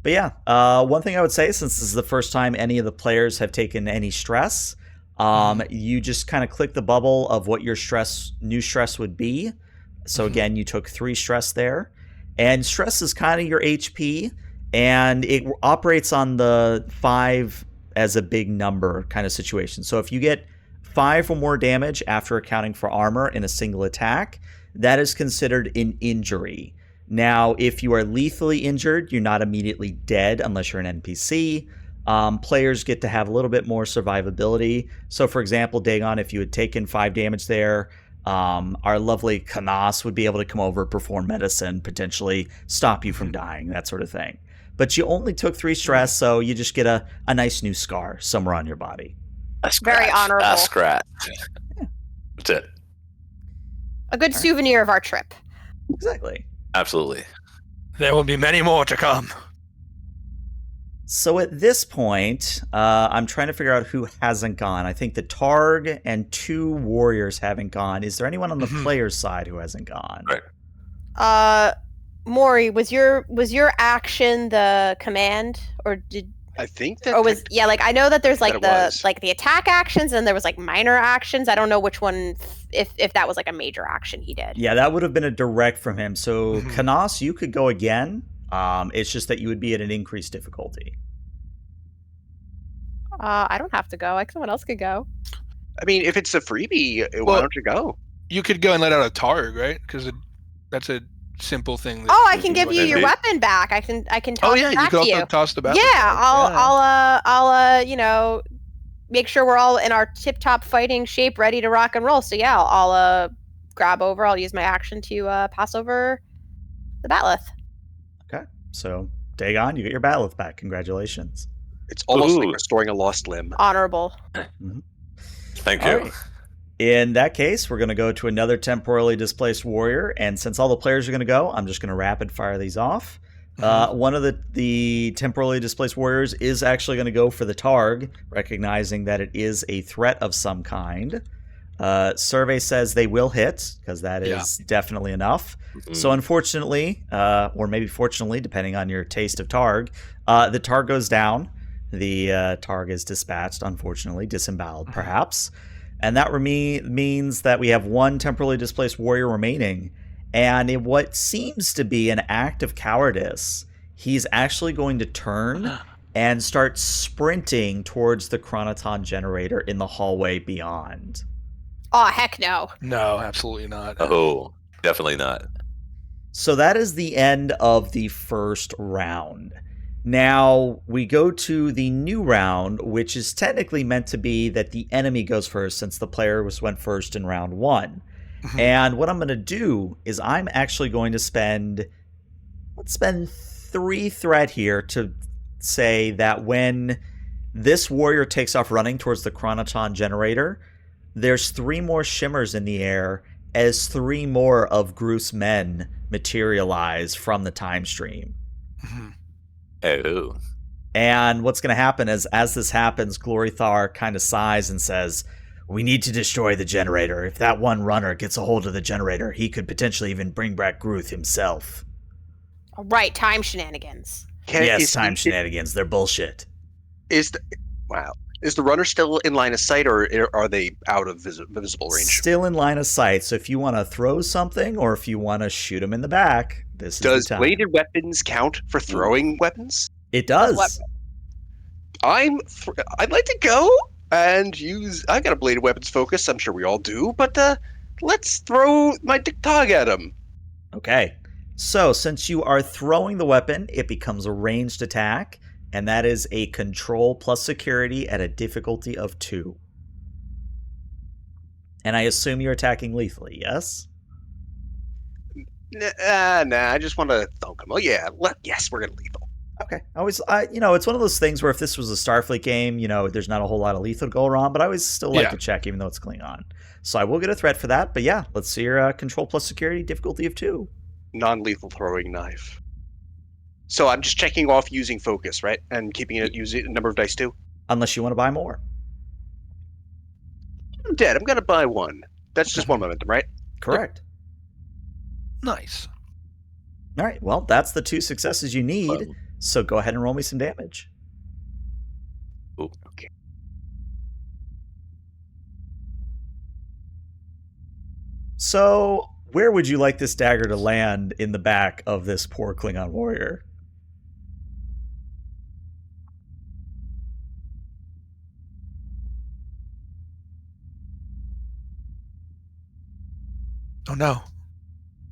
But yeah, one thing I would say, since this is the first time any of the players have taken any stress, you just kind of click the bubble of what your new stress would be. So again, you took 3 stress there. And stress is kind of your HP, and it operates on the 5 as a big number kind of situation. So if you get 5 or more damage after accounting for armor in a single attack, that is considered an injury. Now, if you are lethally injured, you're not immediately dead unless you're an NPC. Players get to have a little bit more survivability. So for example, Dagon, if you had taken 5 damage there, our lovely I.K.S would be able to come over, perform medicine, potentially stop you from dying, that sort of thing. But you only took 3 stress, so you just get a nice new scar somewhere on your body. Very honorable. A scratch. That's it. A good souvenir of our trip. Exactly. Absolutely. There will be many more to come. So at this point, I'm trying to figure out who hasn't gone. I think the Targ and 2 warriors haven't gone. Is there anyone on the player's side who hasn't gone? Right. Maury, was your action the command, or did? I think that. Or was I know that there's like that the attack actions, and there was like minor actions. I don't know which one, if that was like a major action he did. Yeah, that would have been a direct from him. So Kanas, you could go again. It's just that you would be at an increased difficulty. I don't have to go. Like someone else could go. I mean, if it's a freebie, why don't you go? You could go and let out a targ, right? Because that's a simple thing. I can give you your weapon back. I can toss it back to you. Also toss the back. Yeah, I'll make sure we're all in our tip-top fighting shape, ready to rock and roll. So yeah, I'll grab over. I'll use my action to pass over the Batleth. Okay, so Dagon, you get your Batleth back. Congratulations. It's almost like restoring a lost limb. Honorable. Thank you. Right. In that case, we're going to go to another temporally displaced warrior, and since all the players are going to go, I'm just going to rapid fire these off. One of the temporally displaced warriors is actually going to go for the Targ, recognizing that it is a threat of some kind. Survey says they will hit, because that is definitely enough. So unfortunately, or maybe fortunately, depending on your taste of Targ, the Targ goes down. The Targ is dispatched, unfortunately, disemboweled perhaps. And that means that we have one temporally displaced warrior remaining. And in what seems to be an act of cowardice, he's actually going to turn and start sprinting towards the chronoton generator in the hallway beyond. Oh, heck no. No, absolutely not. Oh, definitely not. So that is the end of the first round. Now, we go to the new round, which is technically meant to be that the enemy goes first since the player went first in round 1. And what I'm going to do is I'm actually going to let's spend 3 threat here to say that when this warrior takes off running towards the chronoton generator, there's 3 more shimmers in the air as 3 more of Groot's men materialize from the time stream. Oh. And what's going to happen is, as this happens, Glorythar kind of sighs and says, "We need to destroy the generator. If that one runner gets a hold of the generator, he could potentially even bring back Gruth himself." All right, time shenanigans. Shenanigans. They're bullshit. Is the runner still in line of sight, or are they out of visible range? Still in line of sight. So if you want to throw something, or if you want to shoot him in the back, this is the time. Does bladed weapons count for throwing weapons? It does. I'd like to go and use. I got a bladed weapons focus. I'm sure we all do, but let's throw my dog at him. Okay. So since you are throwing the weapon, it becomes a ranged attack. And that is a control plus security at a difficulty of 2. And I assume you're attacking lethally, yes? Nah, I just want to thunk him. Oh, yeah. Yes, we're going to lethal. Okay. It's one of those things where if this was a Starfleet game, there's not a whole lot of lethal to go around, but I always still like to check, even though it's Klingon. So I will get a threat for that, but yeah, let's see your control plus security, difficulty of 2. Non-lethal throwing knife. So I'm just checking off using focus, right? And keeping it using a number of dice too? Unless you want to buy more. I'm dead. I'm going to buy 1. That's just 1 momentum, right? Correct. Nice. All right. Well, that's the 2 successes you need. So go ahead and roll me some damage. Ooh. Okay. So where would you like this dagger to land in the back of this poor Klingon warrior? Oh no.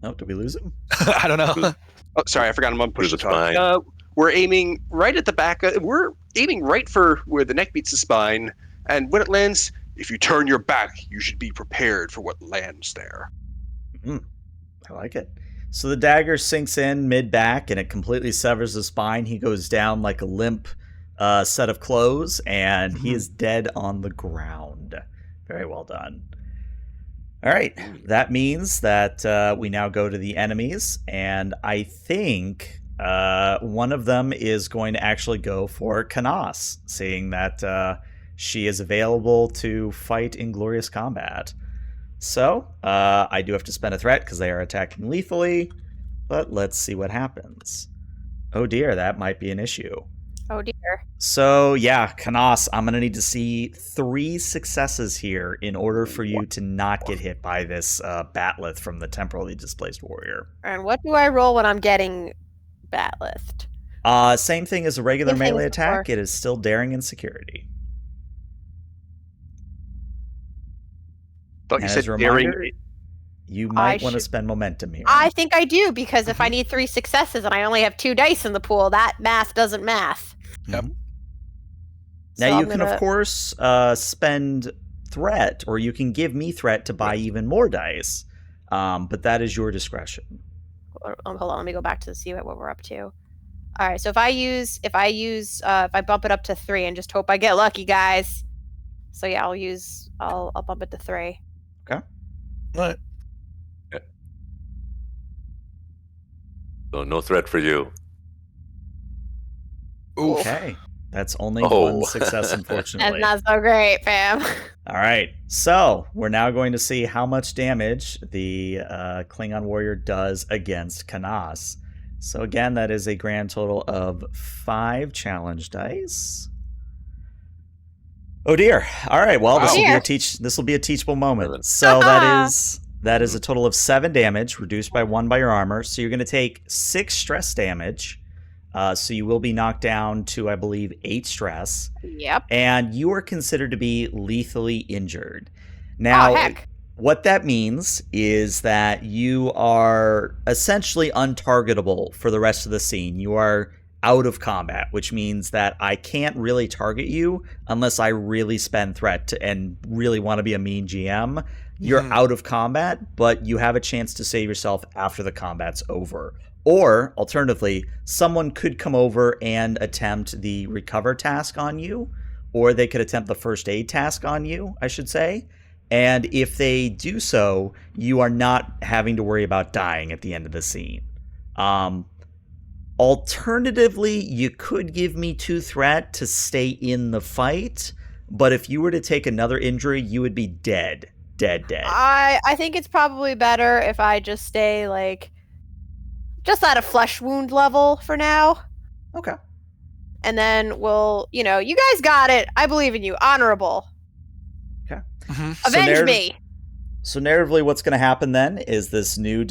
Oh, did we lose him? I don't know. Oh, sorry, I forgot I'm on push the spine. We're aiming right at the back. We're aiming right for where the neck meets the spine. And when it lands, if you turn your back, you should be prepared for what lands there. I like it. So the dagger sinks in mid-back, and it completely severs the spine. He goes down like a limp set of clothes, and he is dead on the ground. Very well done. All right, that means that we now go to the enemies, and I think one of them is going to actually go for I.K.S, seeing that she is available to fight in glorious combat. So, I do have to spend a threat because they are attacking lethally, but let's see what happens. Oh dear, that might be an issue. Oh dear. So, yeah, I.K.S, I'm going to need to see 3 successes here in order for you to not get hit by this Batleth from the Temporally Displaced Warrior. And what do I roll when I'm getting Batleth? Same thing as a regular Same thing melee as attack. before. It is still daring and security. Thought you And said as a daring. reminder, you might want to should- spend momentum here. I think I do, because if I need 3 successes and I only have 2 dice in the pool, that math doesn't math. Yep. Now, So you I'm can, gonna- of course, spend threat, or you can give me threat to buy even more dice, but that is your discretion. Hold on, let me go back to see what we're up to. All right, so if I bump it up to 3 and just hope I get lucky, guys. So yeah, I'll bump it to 3. Right. So no threat for you. Oof. Okay. That's only Oh. one success, unfortunately. That's not so great, fam. All right. So we're now going to see how much damage the Klingon warrior does against I.K.S. So again, that is a grand total of 5 challenge dice. Oh dear. All right. Well, this will be Dear. this will be a teachable moment. So that is a total of 7 damage, reduced by 1 by your armor. So you're going to take 6 stress damage. So you will be knocked down to, I believe, 8 stress. Yep. And you are considered to be lethally injured. Now, Oh, heck. what that means is that you are essentially untargetable for the rest of the scene. You are out of combat, which means that I can't really target you unless I really spend threat and really want to be a mean GM. You're out of combat, but you have a chance to save yourself after the combat's over. Or, alternatively, someone could come over and attempt the recover task on you, or they could attempt the first aid task on you, I should say. And if they do so, you are not having to worry about dying at the end of the scene. Alternatively, you could give me 2 threat to stay in the fight, but if you were to take another injury, you would be dead. Dead. I think it's probably better if I just stay, like, just at a flesh wound level for now. Okay. And then you guys got it. I believe in you. Honorable. Avenge me. So narratively, what's going to happen then is this new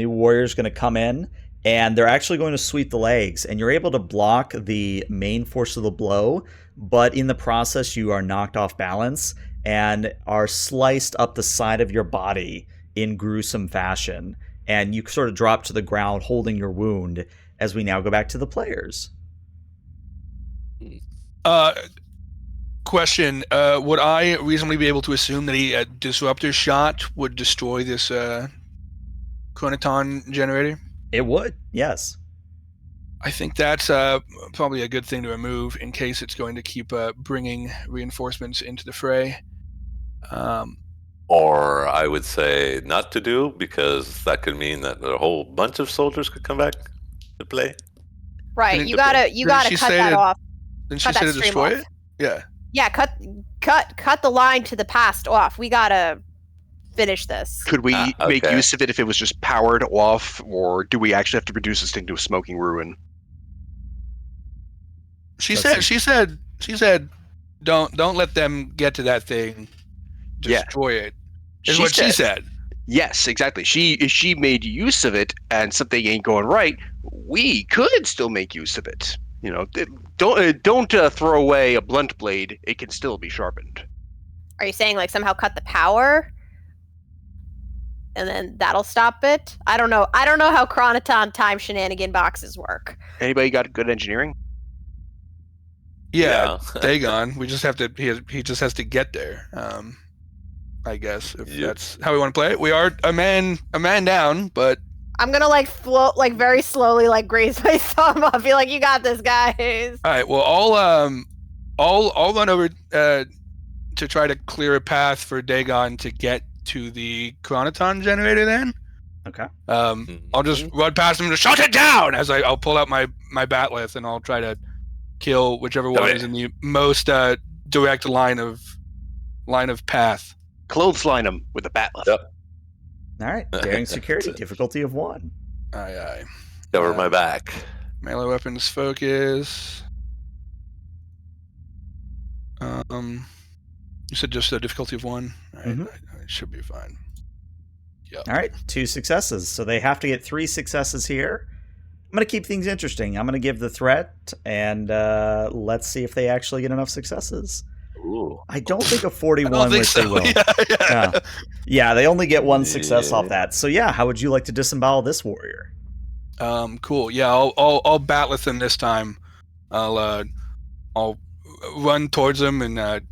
warrior is going to come in, and they're actually going to sweep the legs, and you're able to block the main force of the blow, but in the process, you are knocked off balance and are sliced up the side of your body in gruesome fashion, and you sort of drop to the ground holding your wound as we now go back to the players. Question: would I reasonably be able to assume that a disruptor shot would destroy this chronoton generator? It would, yes. I think that's probably a good thing to remove in case it's going to keep bringing reinforcements into the fray. Or I would say not to do, because that could mean that a whole bunch of soldiers could come back to play. Right. Didn't You gotta she cut say that to- off. Then she Cut said that to stream destroy off. it? Yeah. Yeah, cut the line to the past off. We gotta finish this. Could we make okay. use of it if it was just powered off, or do we actually have to reduce this thing to a smoking ruin? She That's said don't let them get to that thing. Yeah. Destroy it. Is what she said. Yes, exactly. If she made use of it and something ain't going right, we could still make use of it. Don't throw away a blunt blade. It can still be sharpened. Are you saying like somehow cut the power? And then that'll stop it? I don't know. I don't know how Chronoton time shenanigan boxes work. Anybody got good engineering? Yeah, Dagon. We just have to. He just has to get there. I guess if Yep. that's how we want to play it. We are a man down, but I'm gonna like float, like very slowly, like graze my thumb up. Be like, you got this, guys. All right. Well, I'll run over to try to clear a path for Dagon to get to the chronoton generator. Then, Okay. I'll just run past him to shut it down as I'll pull out my batleth and I'll try to kill whichever one is in the most direct line of path. Clothesline him with a batleth. Yep. All right. Daring security, difficulty of 1. Aye. Cover my back. Melee weapons focus. You said just a difficulty of 1. All right, it should be fine. Yep. All right. 2 successes. So they have to get 3 successes here. I'm going to keep things interesting. I'm going to give the threat, and let's see if they actually get enough successes. Ooh. I don't think a 41 think which so. they will. Yeah, they only get 1 success off that. So yeah, how would you like to disembowel this warrior? Cool. Yeah, I'll batleth him this time. I'll run towards him and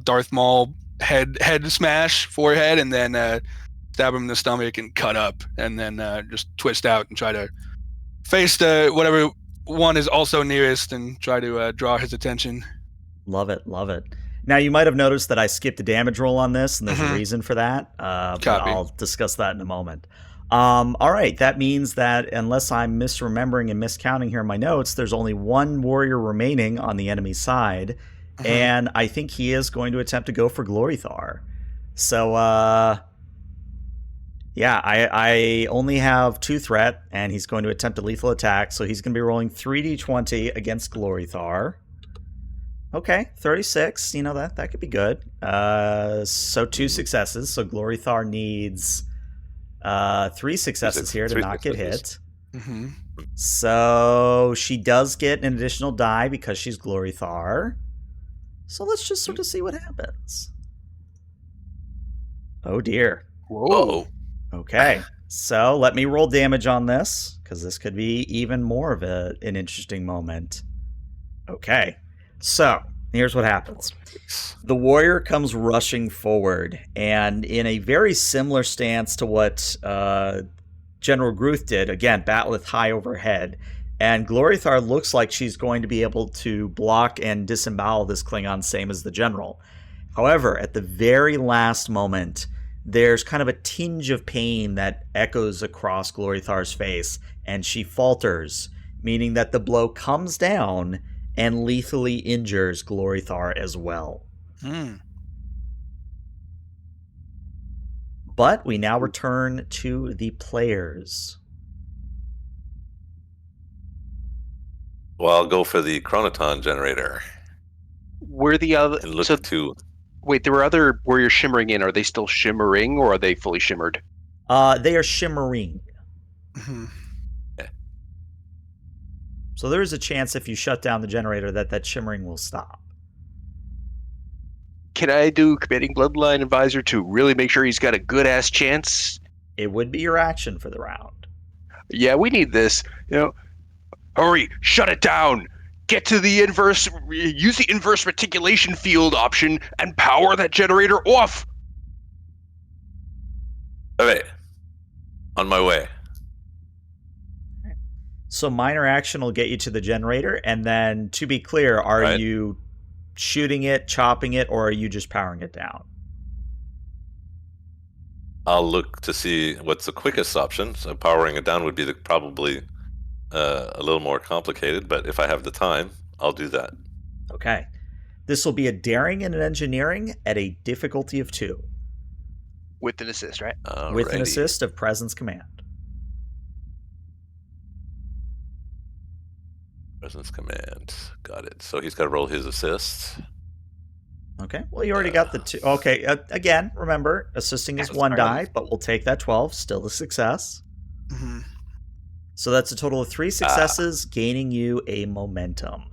Darth Maul head smash forehead, and then stab him in the stomach and cut up, and then just twist out and try to face whatever one is also nearest and try to draw his attention. Love it. Now, you might have noticed that I skipped a damage roll on this, and there's a reason for that, but I'll discuss that in a moment. All right, that means that unless I'm misremembering and miscounting here in my notes, there's only 1 warrior remaining on the enemy side, and I think he is going to attempt to go for Glorithar. So, yeah, I only have 2 threat, and he's going to attempt a lethal attack, so he's going to be rolling 3d20 against Glorithar. Okay, 36. That could be good. So 2 successes. So Glorithar needs 3 successes here to not get hit. So she does get an additional die because she's Glorithar. So let's just sort of see what happens. Oh dear. Whoa. Okay. So let me roll damage on this, because this could be even more of an interesting moment. Okay. So, here's what happens. The warrior comes rushing forward, and in a very similar stance to what General Gruth did, again, batleth high overhead, and Glorithar looks like she's going to be able to block and disembowel this Klingon, same as the general. However, at the very last moment, there's kind of a tinge of pain that echoes across Glorithar's face, and she falters, meaning that the blow comes down and lethally injures Glorithar as well. But we now return to the players. Well, I'll go for the chronoton generator. Where the other? And look to. Wait, there were other warriors shimmering in. Are they still shimmering, or are they fully shimmered? They are shimmering. So there is a chance if you shut down the generator that shimmering will stop. Can I do Committing Bloodline Advisor to really make sure he's got a good-ass chance? It would be your action for the round. Yeah, we need this. Hurry, shut it down. Get to the use the inverse reticulation field option and power that generator off. Okay. On my way. So minor action will get you to the generator, and then, to be clear, are you shooting it, chopping it, or are you just powering it down? I'll look to see what's the quickest option. So powering it down would be probably a little more complicated, but if I have the time, I'll do that. Okay. This will be a daring and an engineering at a difficulty of 2. With an assist, right? With an assist of Presence Command. Presence Command. Got it. So he's got to roll his assist. Okay. Well, you already got the 2. Okay. Again, remember, assisting is 1 die, but we'll take that 12. Still a success. So that's a total of 3 successes, gaining you a momentum.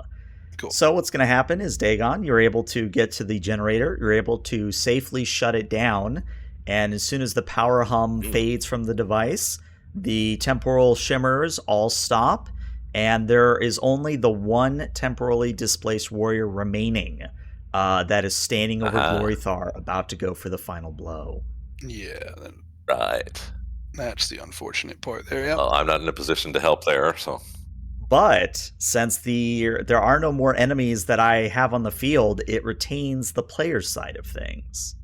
Cool. So what's going to happen is, Dagon, you're able to get to the generator. You're able to safely shut it down. And as soon as the power hum fades from the device, the temporal shimmers all stop. And there is only the 1 temporally displaced warrior remaining that is standing over Glorithar, about to go for the final blow. Yeah. Then... Right. That's the unfortunate part there. Yep. Well, I'm not in a position to help there, so. But since there are no more enemies that I have on the field, it retains the player's side of things.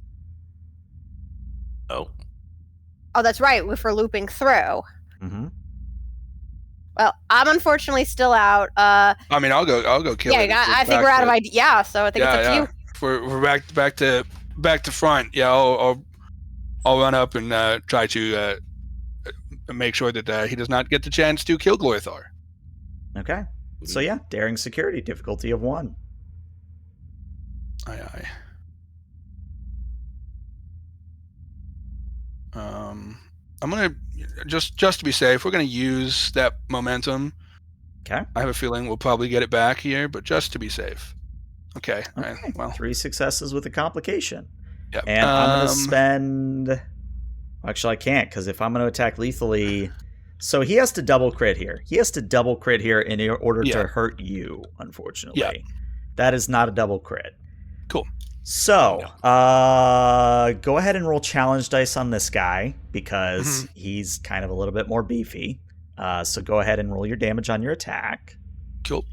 Oh. Oh, that's right. If we're looping through. Mm-hmm. Well, I'm unfortunately still out. I mean, I'll go kill it. Yeah, I think we're out of ideas. Yeah, so I think it's up to you. If we're back to front. Yeah, I'll run up and try to make sure that he does not get the chance to kill Glorithar. Okay. So yeah, daring security, difficulty of 1. Aye. I'm gonna just to be safe. We're gonna use that momentum. Okay. I have a feeling we'll probably get it back here, but just to be safe. Okay. Right, well, 3 successes with a complication. Yep. And I'm gonna spend. Actually, I can't because if I'm gonna attack lethally, so he has to double crit here. He has to double crit here in order to hurt you. Unfortunately, that is not a double crit. Cool. So, go ahead and roll challenge dice on this guy because he's kind of a little bit more beefy. So go ahead and roll your damage on your attack. Cool.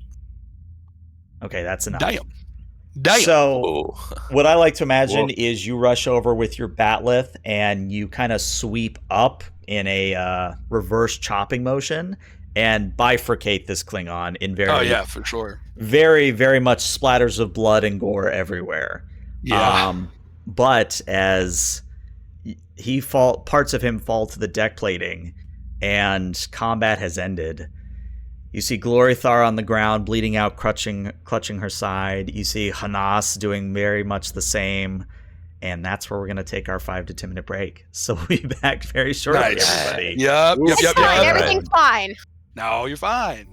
Okay, that's enough. Damn. So, what I like to imagine is you rush over with your batleth and you kind of sweep up in a reverse chopping motion and bifurcate this Klingon in for sure. Very, very much splatters of blood and gore everywhere. Yeah. But as parts of him fall to the deck plating and combat has ended, you see Glorithar on the ground, bleeding out, clutching her side. You see Honasto doing very much the same. And that's where we're going to take our 5 to 10 minute break. So we'll be back very shortly, everybody. Yep. It's fine. Everything's fine. No, you're fine.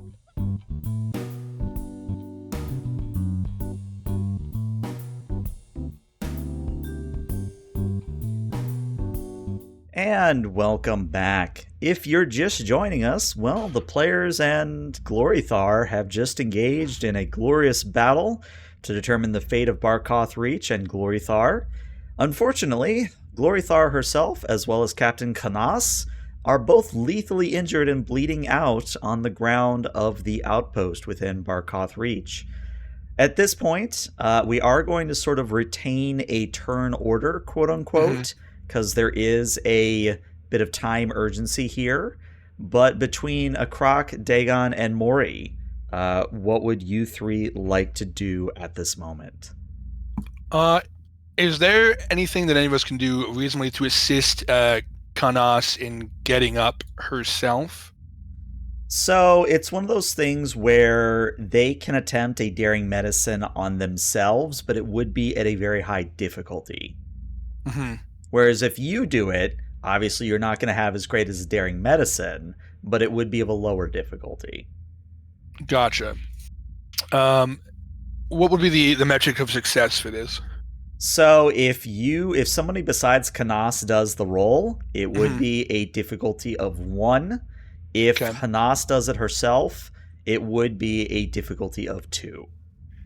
And welcome back. If you're just joining us, well, the players and Glorithar have just engaged in a glorious battle to determine the fate of Barkoth Reach and Glorithar. Unfortunately, Glorithar herself, as well as Captain Honasto, are both lethally injured and bleeding out on the ground of the outpost within Barkoth Reach. At this point, we are going to sort of retain a turn order, quote-unquote, because there is a bit of time urgency here. But between Akrak, Dagon, and Mori, what would you 3 like to do at this moment? Is there anything that any of us can do reasonably to assist Honasto in getting up herself? So it's one of those things where they can attempt a daring medicine on themselves, but it would be at a very high difficulty. Whereas if you do it, obviously you're not going to have as great as a daring medicine, but it would be of a lower difficulty. Gotcha. What would be the metric of success for this? So if somebody besides Honasto does the roll, it would be a difficulty of 1. If Honasto does it herself, it would be a difficulty of 2.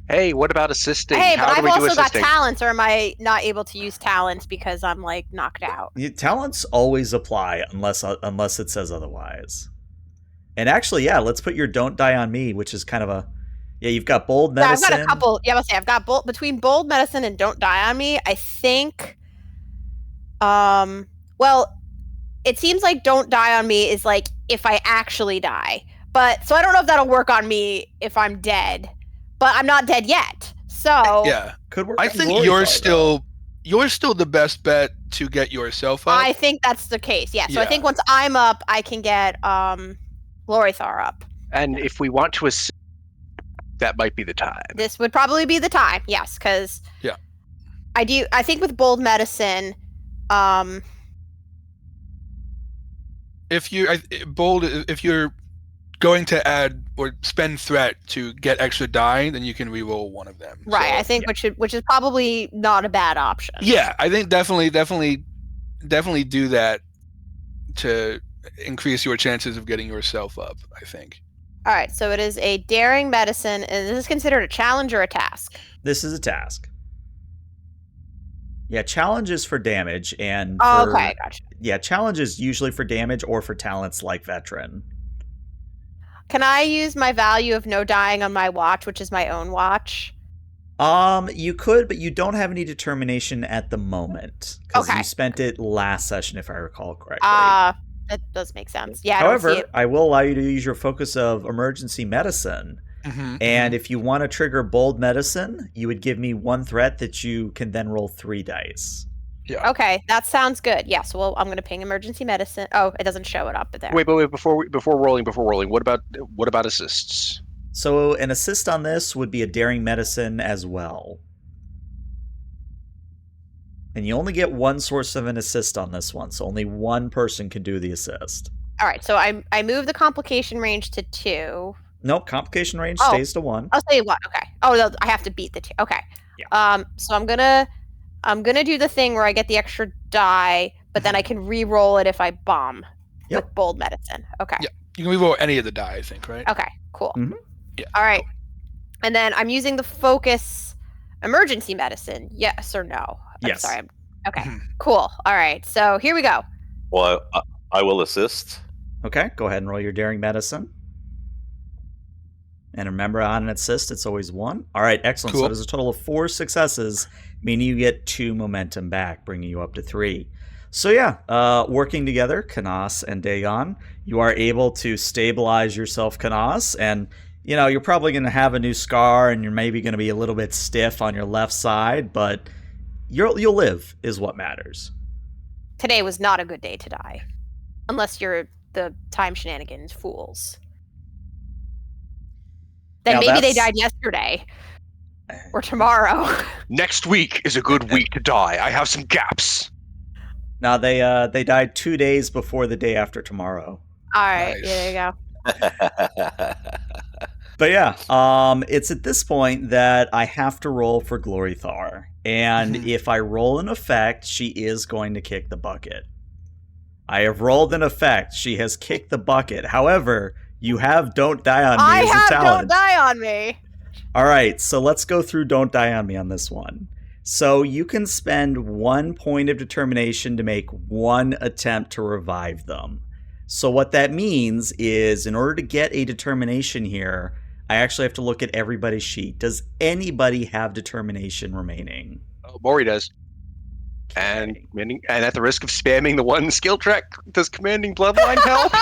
Hey, what about assisting? Hey, How but do I've we do also got assisting? talents, or am I not able to use talents because I'm like knocked out? Talents always apply unless it says otherwise. And actually, let's put your "Don't Die on Me," which is kind of a you've got bold medicine. Yeah, I've got a couple. Yeah, I've got between bold medicine and Don't Die on Me. I think. Well, it seems like Don't Die on Me is like if I actually die, but so I don't know if that'll work on me if I'm dead. But I'm not dead yet, so could work. I think you're still the best bet to get yourself up. I think that's the case. Yeah. So I think once I'm up, I can get Glorithar up. And if we want to assist, that might be the time. This would probably be the time. Yes, because I think with bold medicine, if you're going to add or spend threat to get extra die, then you can reroll one of them. Right, So, I think which is probably not a bad option. Yeah, I think definitely do that to increase your chances of getting yourself up, I think. All right, so it is a daring medicine. Is this considered a challenge or a task? This is a task. Yeah, challenge is for damage, and Oh, for okay, gotcha. yeah, challenge is usually for damage or for talents like veteran. Can I use my value of no dying on my watch, which is my own watch? You could, but you don't have any determination at the moment because Okay. you spent it last session, if I recall correctly. That does make sense. Yeah, I don't see However, it. I will allow you to use your focus of emergency medicine. And if you want to trigger bold medicine, you would give me one threat that you can then roll 3 dice. Yeah. Okay, that sounds good. Yes, well, I'm gonna ping emergency medicine. Oh, it doesn't show it up there. Wait, before rolling, what about assists? So an assist on this would be a daring medicine as well. And you only get one source of an assist on this one, so only one person can do the assist. All right, so I move the complication range to 2. Nope, complication range Oh. stays to 1. I'll say 1. Okay. Oh, no, I have to beat the 2. Okay. Yeah. So I'm gonna do the thing where I get the extra die, but then I can re-roll it if I bomb Yep. with bold medicine. Okay. Yeah. You can reroll any of the die, I think, right? Okay. Cool. Mhm. Yeah. All right. And then I'm using the focus emergency medicine. Yes or no? Yes. I'm sorry. Okay. Mhm. Cool. All right. So here we go. Well, I will assist. Okay, go ahead and roll your daring medicine. And remember, on an assist, it's always 1. All right, excellent. Cool. So there's a total of 4 successes, meaning you get 2 momentum back, bringing you up to 3. So yeah, working together, Kanas and Dagon, you are able to stabilize yourself, Kanas, and you're probably going to have a new scar, and you're maybe going to be a little bit stiff on your left side, but you'll live, is what matters. Today was not a good day to die, unless you're the time shenanigans fools. Then Now maybe they that's- died yesterday or tomorrow. Next week is a good week to die. I have some gaps. Now they died 2 days before the day after tomorrow. All right, Nice. there you go. But yeah, it's at this point that I have to roll for Glory Thar. And if I roll an effect, she is going to kick the bucket. I have rolled an effect. She has kicked the bucket. However, you have Don't Die on Me as a talent. Don't die on me. All right, so let's go through Don't Die on Me on this one. So you can spend 1 point of determination to make 1 attempt to revive them. So what that means is, in order to get a determination here, I actually have to look at everybody's sheet. Does anybody have determination remaining? Oh, Maury does. And at the risk of spamming the one skill track, does Commanding Bloodline help?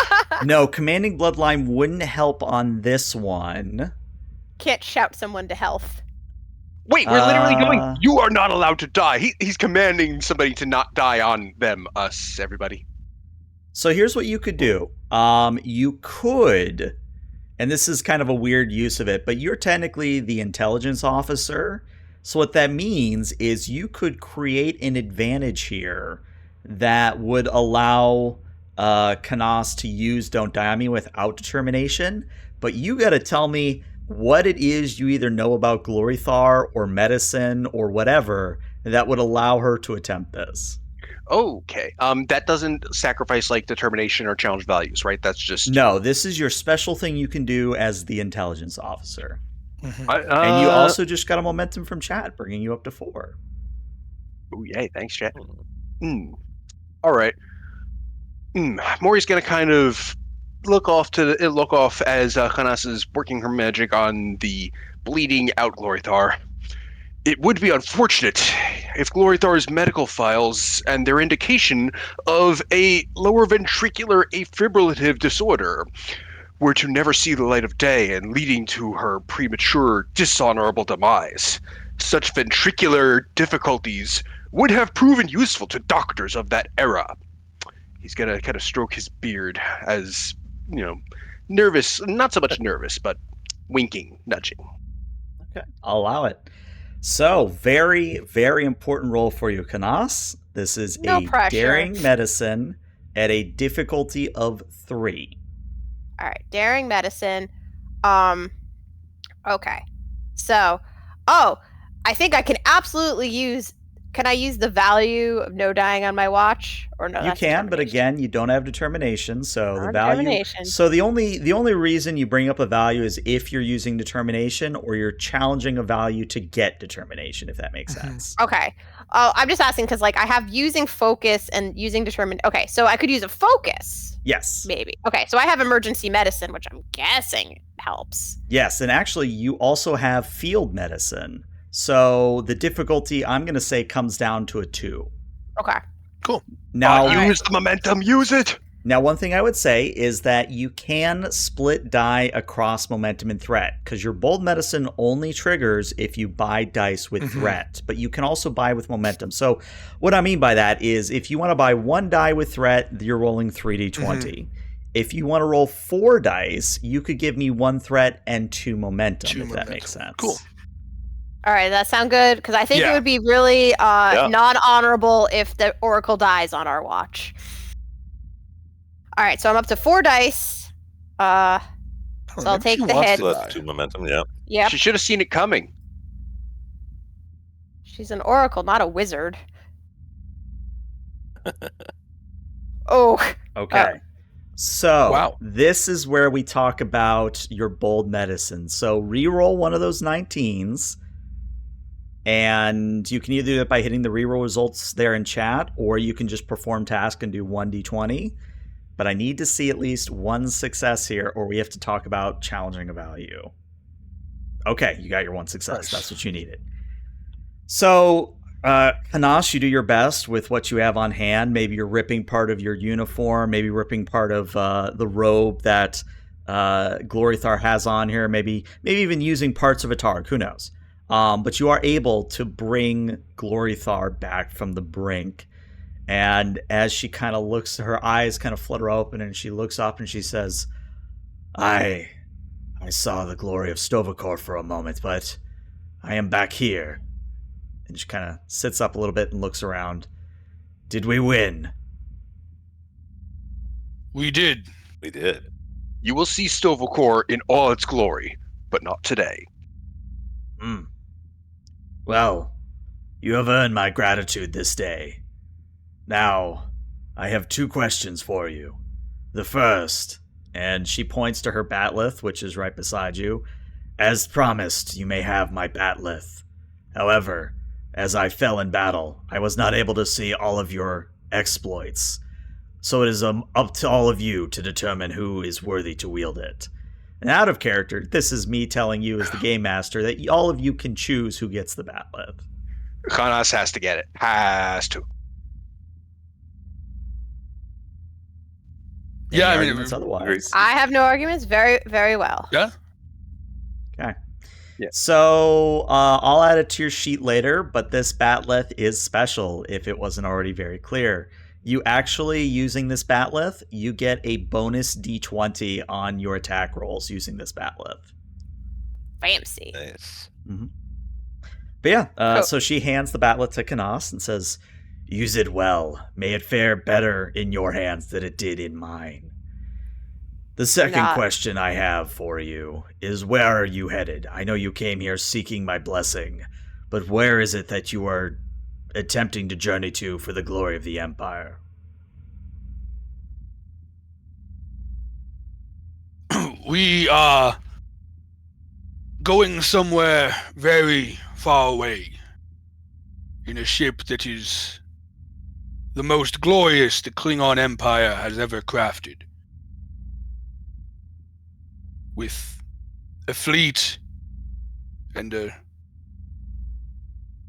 No, Commanding Bloodline wouldn't help on this one. Can't shout someone to health. Wait, we're literally going, you are not allowed to die. He's commanding somebody to not die on them, us, everybody. So here's what you could do. You could, and this is kind of a weird use of it, but you're technically the intelligence officer. So what that means is you could create an advantage here that would allow Kanas to use Don't Die on Me without determination. But you got to tell me what it is you either know about Glory Thar or medicine or whatever that would allow her to attempt this. Okay. That doesn't sacrifice like determination or challenge values, right? That's just No, this is your special thing you can do as the intelligence officer. Mhm. And you also just got a momentum from chat, bringing you up to 4. Oh, yay. Thanks, chat. All right. Maury's going to kind of look off as Kanas is working her magic on the bleeding out Glory Thar. It would be unfortunate if Glory Thar's medical files and their indication of a lower ventricular afibrillative disorder were to never see the light of day and leading to her premature, dishonorable demise. Such ventricular difficulties would have proven useful to doctors of that era. He's going to kind of stroke his beard as, nervous, not so much nervous, but winking, nudging. Okay, I'll allow it. So, very, very important roll for you, Kanas. This is No a pressure. daring medicine at a difficulty of 3. All right, daring medicine. Okay. So, I think I can absolutely use Can I use the value of no dying on my watch? Or no? You That's can, but determination. again, you don't have determination, so the Not value. determination. So the only reason you bring up a value is if you're using determination or you're challenging a value to get determination, if that makes sense. Okay. I'm just asking because, like, I have using focus and using determined. Okay, so I could use a focus. Yes. Maybe. Okay, so I have emergency medicine, which I'm guessing helps. Yes, and actually, you also have field medicine. So the difficulty, I'm going to say, comes down to a 2. Okay. Cool. Now, Alright. Use the momentum. Use it. Now, one thing I would say is that you can split die across momentum and threat, because your bold medicine only triggers if you buy dice with threat, but you can also buy with momentum. So what I mean by that is if you want to buy 1 die with threat, you're rolling 3d20. If you want to roll 4 dice, you could give me 1 threat and 2 momentum, if that makes sense. Cool. All right, that sound good? Because I think it Yeah. would be really non-honorable if the Oracle dies on our watch. All right, so I'm up to 4 dice. So I'll take the hit. So that's 2 momentum, yeah. Yep. She should have seen it coming. She's an Oracle, not a wizard. Oh. Okay. So Wow. this is where we talk about your bold medicine. So re-roll one of those 19s. And you can either do it by hitting the reroll results there in chat, or you can just perform task and do 1d20. But I need to see at least 1 success here, or we have to talk about challenging a value. Okay, you got your 1 success. Nice. That's what you needed. So, Honasto, you do your best with what you have on hand. Maybe you're ripping part of your uniform, maybe ripping part of the robe that Glorithar has on here, maybe even using parts of a Targ, who knows. But you are able to bring Glorithar back from the brink. And as she kind of looks, her eyes kind of flutter open, and she looks up and she says, I saw the glory of Sto-vo-kor for a moment, but I am back here. And she kind of sits up a little bit and looks around. Did we win? We did. We did. You will see Sto-vo-kor in all its glory, but not today. Well, you have earned my gratitude this day. Now, I have 2 questions for you. The first, and she points to her batleth, which is right beside you. As promised, you may have my batleth. However, as I fell in battle, I was not able to see all of your exploits. So it is up to all of you to determine who is worthy to wield it. And out of character, this is me telling you as the game master that all of you can choose who gets the batleth. Khanas has to get it. Has to. Any Yeah, I mean, arguments otherwise? I have no arguments. Very, very well. Yeah. Okay. Yeah. So I'll add it to your sheet later, but this batleth is special if it wasn't already very clear. You actually, using this batleth, you get a bonus d20 on your attack rolls using this batleth. Fancy. Nice. But yeah, Cool. so she hands the batleth to Khanas and says, use it well. May it fare better in your hands than it did in mine. The second question I have for you is, where are you headed? I know you came here seeking my blessing, but where is it that you are attempting to journey to for the glory of the Empire? We are going somewhere very far away in a ship that is the most glorious the Klingon Empire has ever crafted. With a fleet and a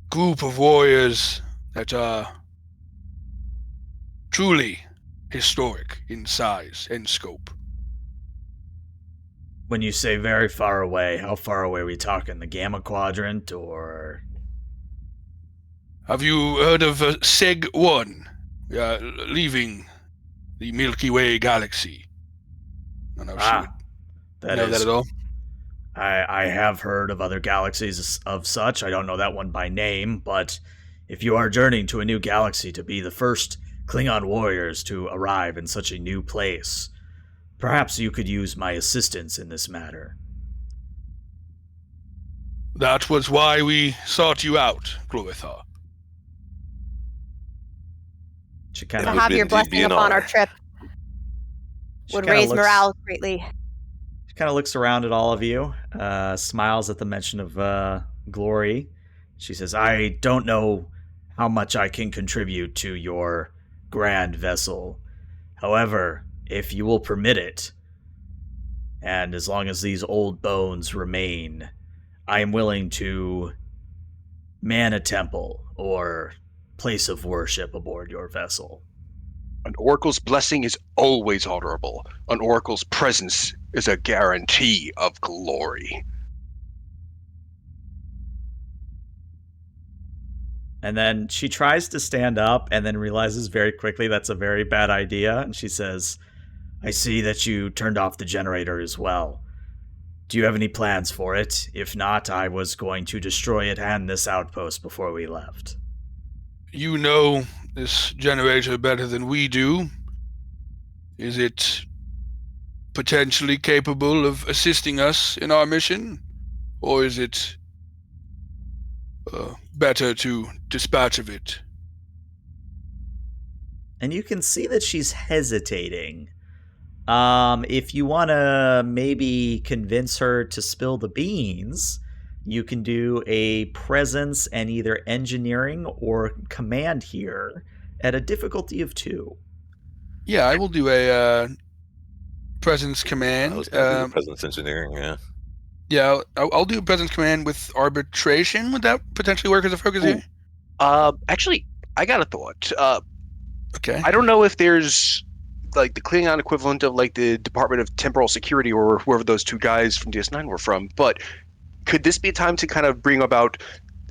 group of warriors that are truly historic in size and scope. When you say very far away, how far away are we talking? The Gamma Quadrant, or... Have you heard of Segue? We are leaving the Milky Way galaxy. I don't know if you would know that at all. I have heard of other galaxies of such. I don't know that one by name, but if you are journeying to a new galaxy to be the first Klingon warriors to arrive in such a new place, perhaps you could use my assistance in this matter. That was why we sought you out, Glorithar. She kind It To of would have be your indeed be blessing an upon our honor. trip would raise morale greatly. She kind of looks around at all of you, smiles at the mention of glory. She says, "I don't know how much I can contribute to your grand vessel. However, if you will permit it, and as long as these old bones remain, I am willing to man a temple or place of worship aboard your vessel." An oracle's blessing is always honorable. An oracle's presence is a guarantee of glory. And then she tries to stand up and then realizes very quickly that's a very bad idea. And she says, "I see that you turned off the generator as well. Do you have any plans for it? If not, I was going to destroy it and this outpost before we left." You know this generator better than we do. Is it potentially capable of assisting us in our mission? Or is it better to dispatch of it? And you can see that she's hesitating. If you want to maybe convince her to spill the beans, you can do a presence and either engineering or command here at a difficulty of 2. Yeah, I will do a presence I command. was going to do presence engineering, yeah. Yeah, I'll do a presence command with arbitration. Would that potentially work as a focus here? Actually, I got a thought. Okay. I don't know if there's like the Klingon equivalent of like the Department of Temporal Security or whoever those two guys from DS9 were from, but could this be a time to kind of bring about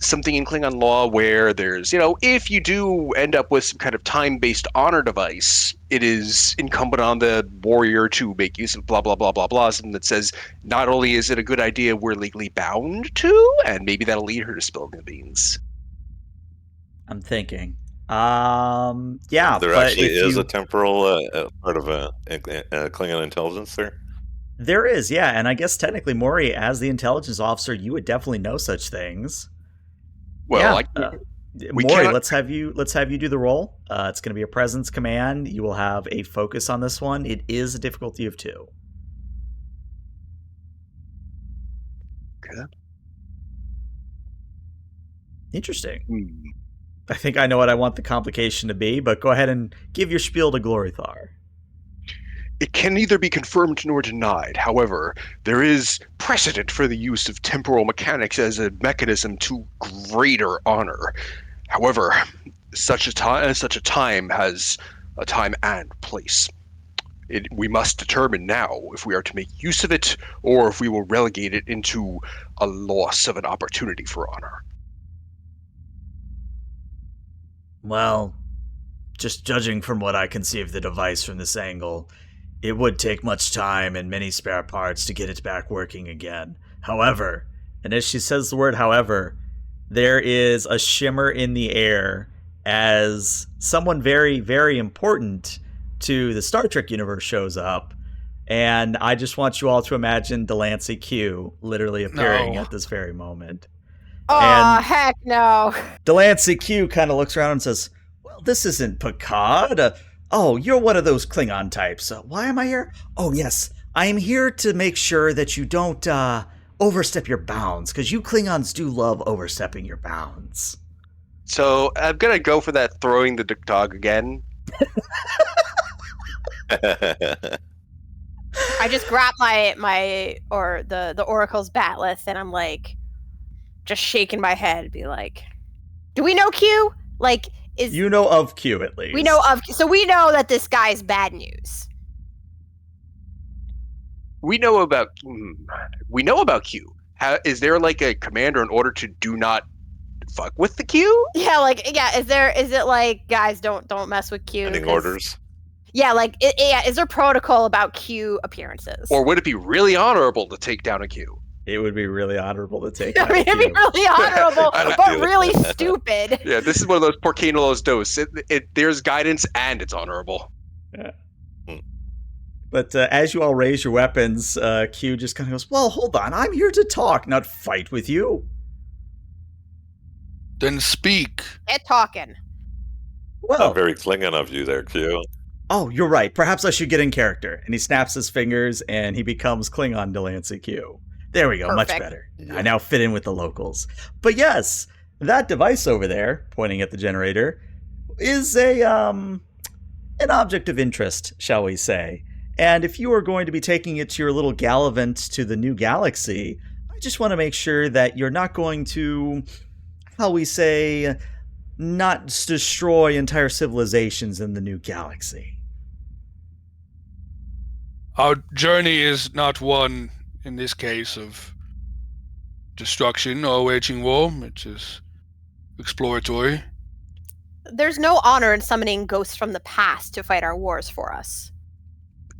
something in Klingon law where there's, if you do end up with some kind of time-based honor device, it is incumbent on the warrior to make use of blah, blah, blah, blah, blah, something that says not only is it a good idea, we're legally bound to, and maybe that'll lead her to spilling the beans. I'm thinking. Yeah, There but actually if is you... a temporal part of a Klingon intelligence there. There is, yeah, and I guess technically, Maury, as the intelligence officer, you would definitely know such things. Well, yeah. We Maury, cannot- let's have you do the roll. It's going to be a presence command. You will have a focus on this one. It is a difficulty of 2. Okay. Interesting. Hmm. I think I know what I want the complication to be, but go ahead and give your spiel to Glorythar. It can neither be confirmed nor denied. However, there is precedent for the use of temporal mechanics as a mechanism to greater honor. However, such a time has a time and place. We must determine now if we are to make use of it or if we will relegate it into a loss of an opportunity for honor. Well, just judging from what I can see of the device from this angle, it would take much time and many spare parts to get it back working again. However, and as she says the word however, there is a shimmer in the air as someone very, very important to the Star Trek universe shows up. And I just want you all to imagine Delancey Q literally appearing No. at this very moment. Oh, And- heck no. Delancey Q kind of looks around and says, "Well, this isn't Picard. Oh, you're one of those Klingon types. Why am I here? Oh, yes. I am here to make sure that you don't overstep your bounds, because you Klingons do love overstepping your bounds." So I'm going to go for that throwing the dog again. I just grab the Oracle's batleth and I'm like, just shaking my head, be like, "Do we know Q? Like, is You know of Q, at least. we know that this guy's bad news." We know about Q. Is there like a command or an order to do not fuck with the Q? Yeah, is it like, guys, don't mess with Q? Pending 'cause- orders. Yeah, is there protocol about Q appearances? Or would it be really honorable to take down a Q? It would be really honorable to take I out mean, it'd be Q. really honorable, I'd but do it. really stupid. Yeah, this is one of those por qué no los dos. There's guidance and it's honorable. But as you all raise your weapons, Q just kind of goes, "Well, hold on. I'm here to talk, not fight with you." Then speak. Get talking. Well, Not very Klingon of you there, Q. oh, you're right. Perhaps I should get in character. And he snaps his fingers and he becomes Klingon Delancey Q. There we go, much Perfect. better. Yeah. I now fit in with the locals. But yes, that device over there, pointing at the generator, is an object of interest, shall we say. And if you are going to be taking it to your little gallivant to the new galaxy, I just want to make sure that you're not going to, how we say, not destroy entire civilizations in the new galaxy. Our journey is not one, in this case, of destruction or waging war. It is exploratory. There's no honor in summoning ghosts from the past to fight our wars for us.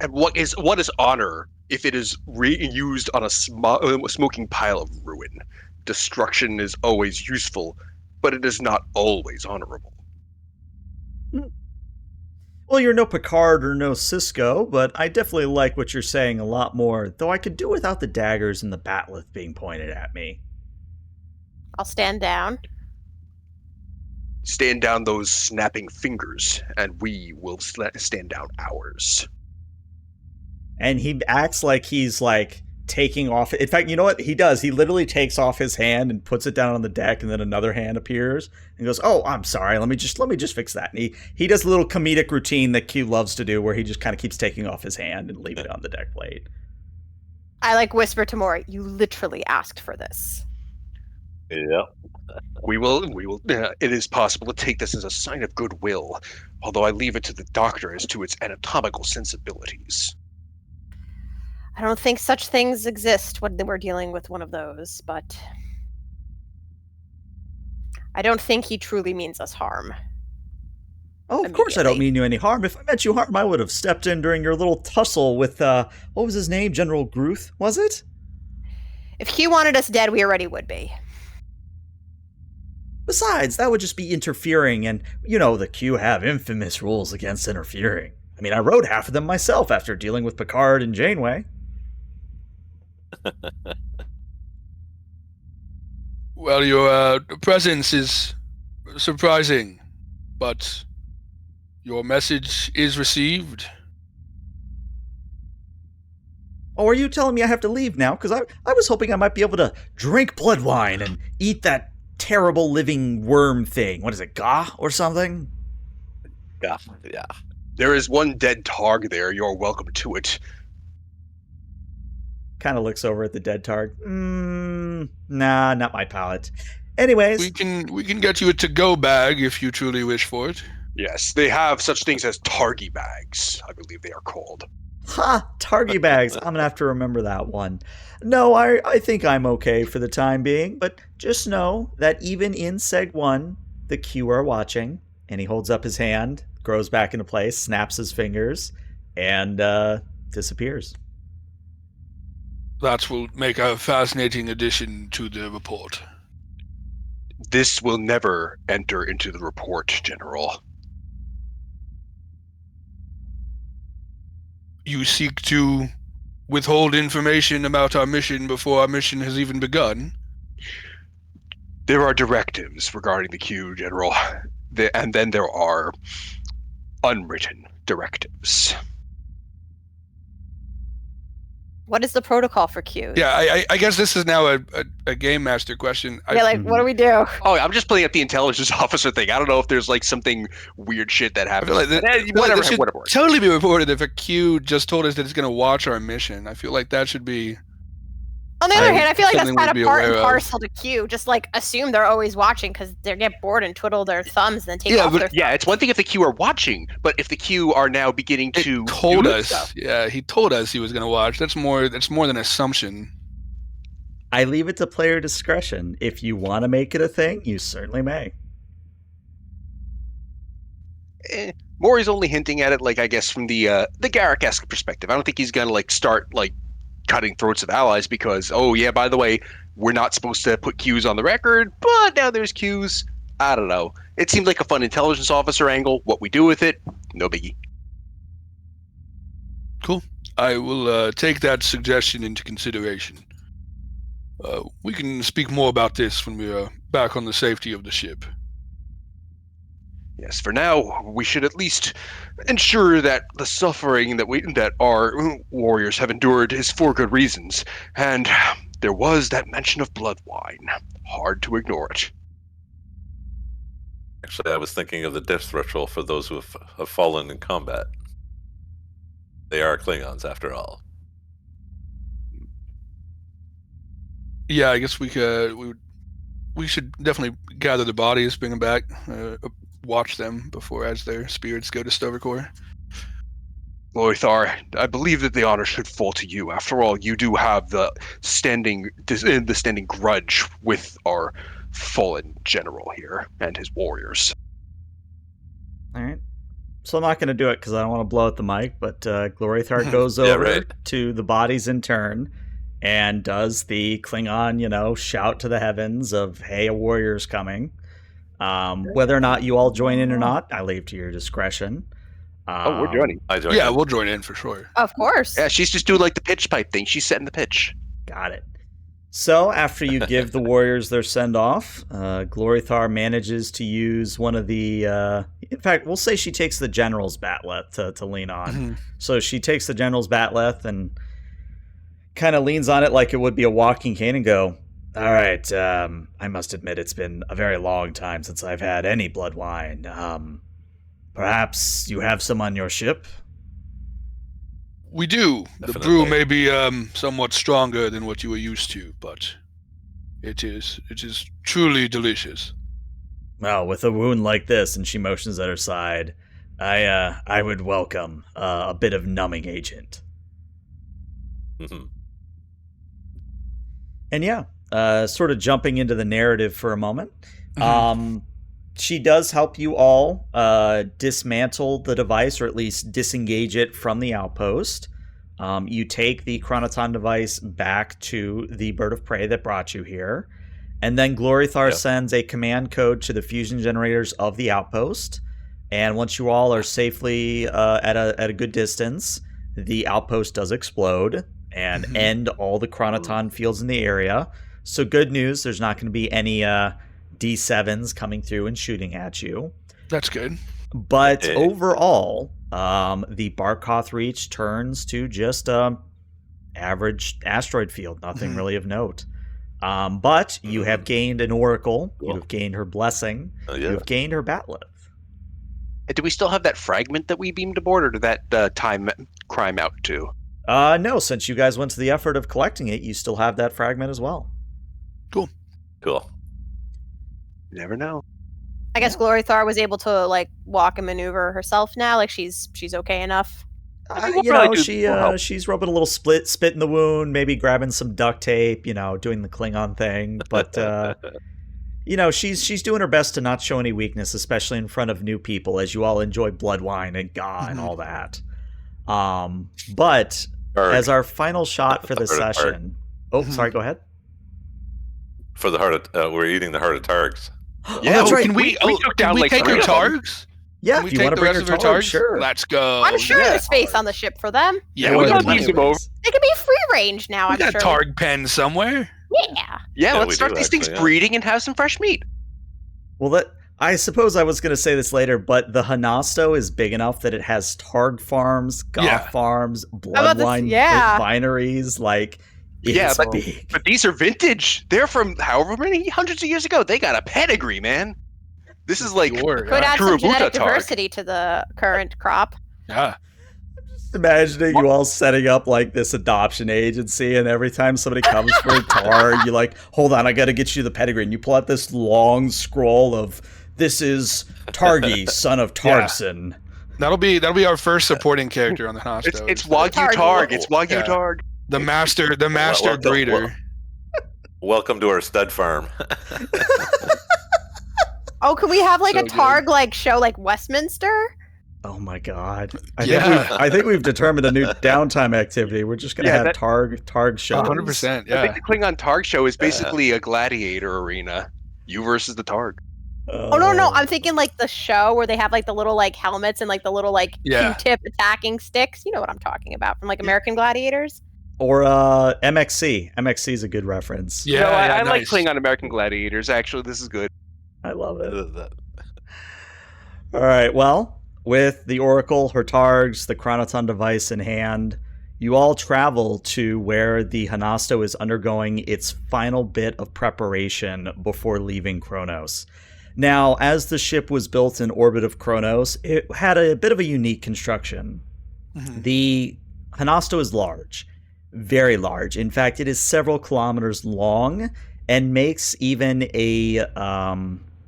And what is honor if it is reused on a smoking pile of ruin? Destruction is always useful, but it is not always honorable. Well, you're no Picard or no Cisco, but I definitely like what you're saying a lot more, though I could do without the daggers and the batleth being pointed at me. I'll stand down. Stand down those snapping fingers, and we will stand down ours. And he acts like he's taking off. In fact, you know what he does? He literally takes off his hand and puts it down on the deck, and then another hand appears and goes, "Oh, I'm sorry. Let me just fix that." And he does a little comedic routine that Q loves to do, where he just kind of keeps taking off his hand and leaving it on the deck plate. I whisper to Mori, "You literally asked for this." Yeah. We will. It is possible to take this as a sign of goodwill, although I leave it to the doctor as to its anatomical sensibilities. I don't think such things exist when we're dealing with one of those, but I don't think he truly means us harm. Oh, of course I don't mean you any harm. If I meant you harm, I would have stepped in during your little tussle with, what was his name? General Gruth, was it? If he wanted us dead, we already would be. Besides, that would just be interfering, and, the Q have infamous rules against interfering. I mean, I wrote half of them myself after dealing with Picard and Janeway. Well, your presence is surprising, but your message is received. Oh, are you telling me I have to leave now? Because I was hoping I might be able to drink blood wine and eat that terrible living worm thing. What is it, Gah or something? Yeah. There is one dead targ there. You're welcome to it. Kind of looks over at the dead targ. Nah, not my palate. Anyways, We can get you a to-go bag if you truly wish for it. Yes, they have such things as targy bags, I believe they are called. targy bags. I'm gonna have to remember that one. No, I think I'm okay for the time being, but just know that even in Seg 1, the Q are watching, and he holds up his hand, grows back into place, snaps his fingers, and disappears. That will make a fascinating addition to the report. This will never enter into the report, General. You seek to withhold information about our mission before our mission has even begun? There are directives regarding the Q, General. And then there are unwritten directives. What is the protocol for Q? Yeah, I guess this is now a game master question. What do we do? Oh, I'm just playing at the intelligence officer thing. I don't know if there's something weird shit that I happens. feel like Whatever. that should totally be reported if a Q just told us that it's going to watch our mission. I feel like that should be... On the other hand, I feel like that's something kind we'd of be part and aware of. parcel to Q. Just assume they're always watching because they get bored and twiddle their thumbs and then take off their thumbs. Yeah, it's one thing if the Q are watching, but if the Q are now beginning to told do us. stuff. Yeah, he told us he was going to watch. That's more than assumption. I leave it to player discretion. If you want to make it a thing, you certainly may. Maury's only hinting at it, I guess, from the Garrick-esque perspective. I don't think he's gonna start cutting throats of allies because, oh yeah, by the way, we're not supposed to put Qs on the record, but now there's Qs. I don't know. It seems like a fun intelligence officer angle. What we do with it, no biggie. Cool. I will take that suggestion into consideration. We can speak more about this when we are back on the safety of the ship. Yes, for now, we should at least ensure that the suffering that our warriors have endured is for good reasons. And there was that mention of blood wine. Hard to ignore it. Actually, I was thinking of the death ritual for those who have fallen in combat. They are Klingons, after all. Yeah, I guess we should definitely gather the bodies, bring them back, watch them before as their spirits go to Stovercore. Lothar, I believe that the honor should fall to you. After all, you do have the standing grudge with our fallen general here and his warriors. All right. So I'm not going to do it because I don't want to blow out the mic, but Glorithar goes over to the bodies in turn and does the Klingon, shout to the heavens of, hey, a warrior's coming. Whether or not you all join in or not, I leave to your discretion. We're joining. I join. Yeah, in. we'll join in for sure. Of course. Yeah, she's just doing like the pitch pipe thing. She's setting the pitch. Got it. So after you give the warriors their send-off, Glorithar manages to use one of the... in fact, we'll say she takes the general's batleth to lean on. Mm-hmm. So she takes the general's batleth and kind of leans on it like it would be a walking cane and go, all right, I must admit it's been a very long time since I've had any blood wine. Perhaps you have some on your ship? We do. Definitely. The brew may be somewhat stronger than what you were used to, but it is truly delicious. Well, with a wound like this, and she motions at her side, I would welcome a bit of numbing agent. Mm-hmm. And yeah, sort of jumping into the narrative for a moment. Mm-hmm. She does help you all dismantle the device, or at least disengage it from the outpost. You take the Chronoton device back to the bird of prey that brought you here. And then Glorithar sends a command code to the fusion generators of the outpost. And once you all are safely at a good distance, the outpost does explode and end all the Chronoton fields in the area. So good news, there's not going to be any D7s coming through and shooting at you. That's good. But overall, the Barkoth Reach turns to just average asteroid field, nothing really of note. But you have gained an oracle, you have gained her blessing, you have gained her batleth. And do we still have that fragment that we beamed aboard, or did that time crime out too? No, since you guys went to the effort of collecting it, you still have that fragment as well. Cool. You never know. I guess Glorithar was able to walk and maneuver herself now. Like she's okay enough. She's rubbing a little spit in the wound, maybe grabbing some duct tape, doing the Klingon thing. But she's doing her best to not show any weakness, especially in front of new people, as you all enjoy blood wine and Ga and all that. But as our final shot for the session, sorry, go ahead. For the heart of, we're eating the heart of Targs. Yeah, that's right. Can we take her Targs? Yeah, can we if you take want to the bring rest her of her Targs, Targs? sure. Let's go. I'm sure there's space on the ship for them. Yeah, we got these over. They can be free range now. We I'm got sure. Targ pens somewhere. Yeah, let's we start do, these things actually, yeah. breeding and have some fresh meat. Well, I suppose I was going to say this later, but the Honasto is big enough that it has Targ farms, Goth farms, bloodline wineries. It's big. But these are vintage. They're from however many hundreds of years ago. They got a pedigree, man. This is like Could add some Kurubuta genetic Targ. diversity to the current crop. Yeah. Imagining you all setting up this adoption agency, and every time somebody comes for a Targ, you're like, hold on, I got to get you the pedigree. And you pull out this long scroll of, this is Targi, son of Targson. That'll be our first supporting character on the Honasto. It's Wagyu Targ. It's Wagyu Targ. The master breeder. Welcome to our stud farm. Oh, can we have a So Targ show like Westminster? Oh my god! I think we've determined a new downtime activity. We're just gonna have Targ shows. 100%. I Yeah. think the Klingon Targ show is basically a gladiator arena. You versus the Targ. Oh no! I'm thinking the show where they have the little helmets and the little Q-tip attacking sticks. You know what I'm talking about from American Gladiators. Or MXC. MXC is a good reference. Yeah, I like Klingon American Gladiators. Actually, this is good. I love it. All right, well, with the Oracle, her targs, the Chronoton device in hand, you all travel to where the Honasto is undergoing its final bit of preparation before leaving Kronos. Now, as the ship was built in orbit of Kronos, it had a bit of a unique construction. Mhm. The Honasto is large, very large. In fact, it is several kilometers long and makes even a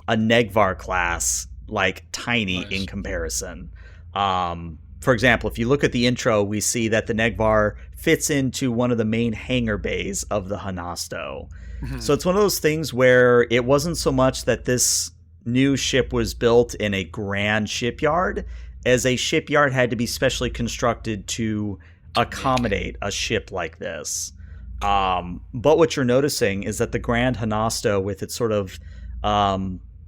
Negvar-class like tiny Nice. in comparison. For example, if you look at the intro, we see that the Negvar fits into one of the main hangar bays of the Honasto. Mhm. So it's one of those things where it wasn't so much that this new ship was built in a grand shipyard, as a shipyard had to be specially constructed to accommodate a ship like this. But what you're noticing is that the Grand Honasto, with its sort of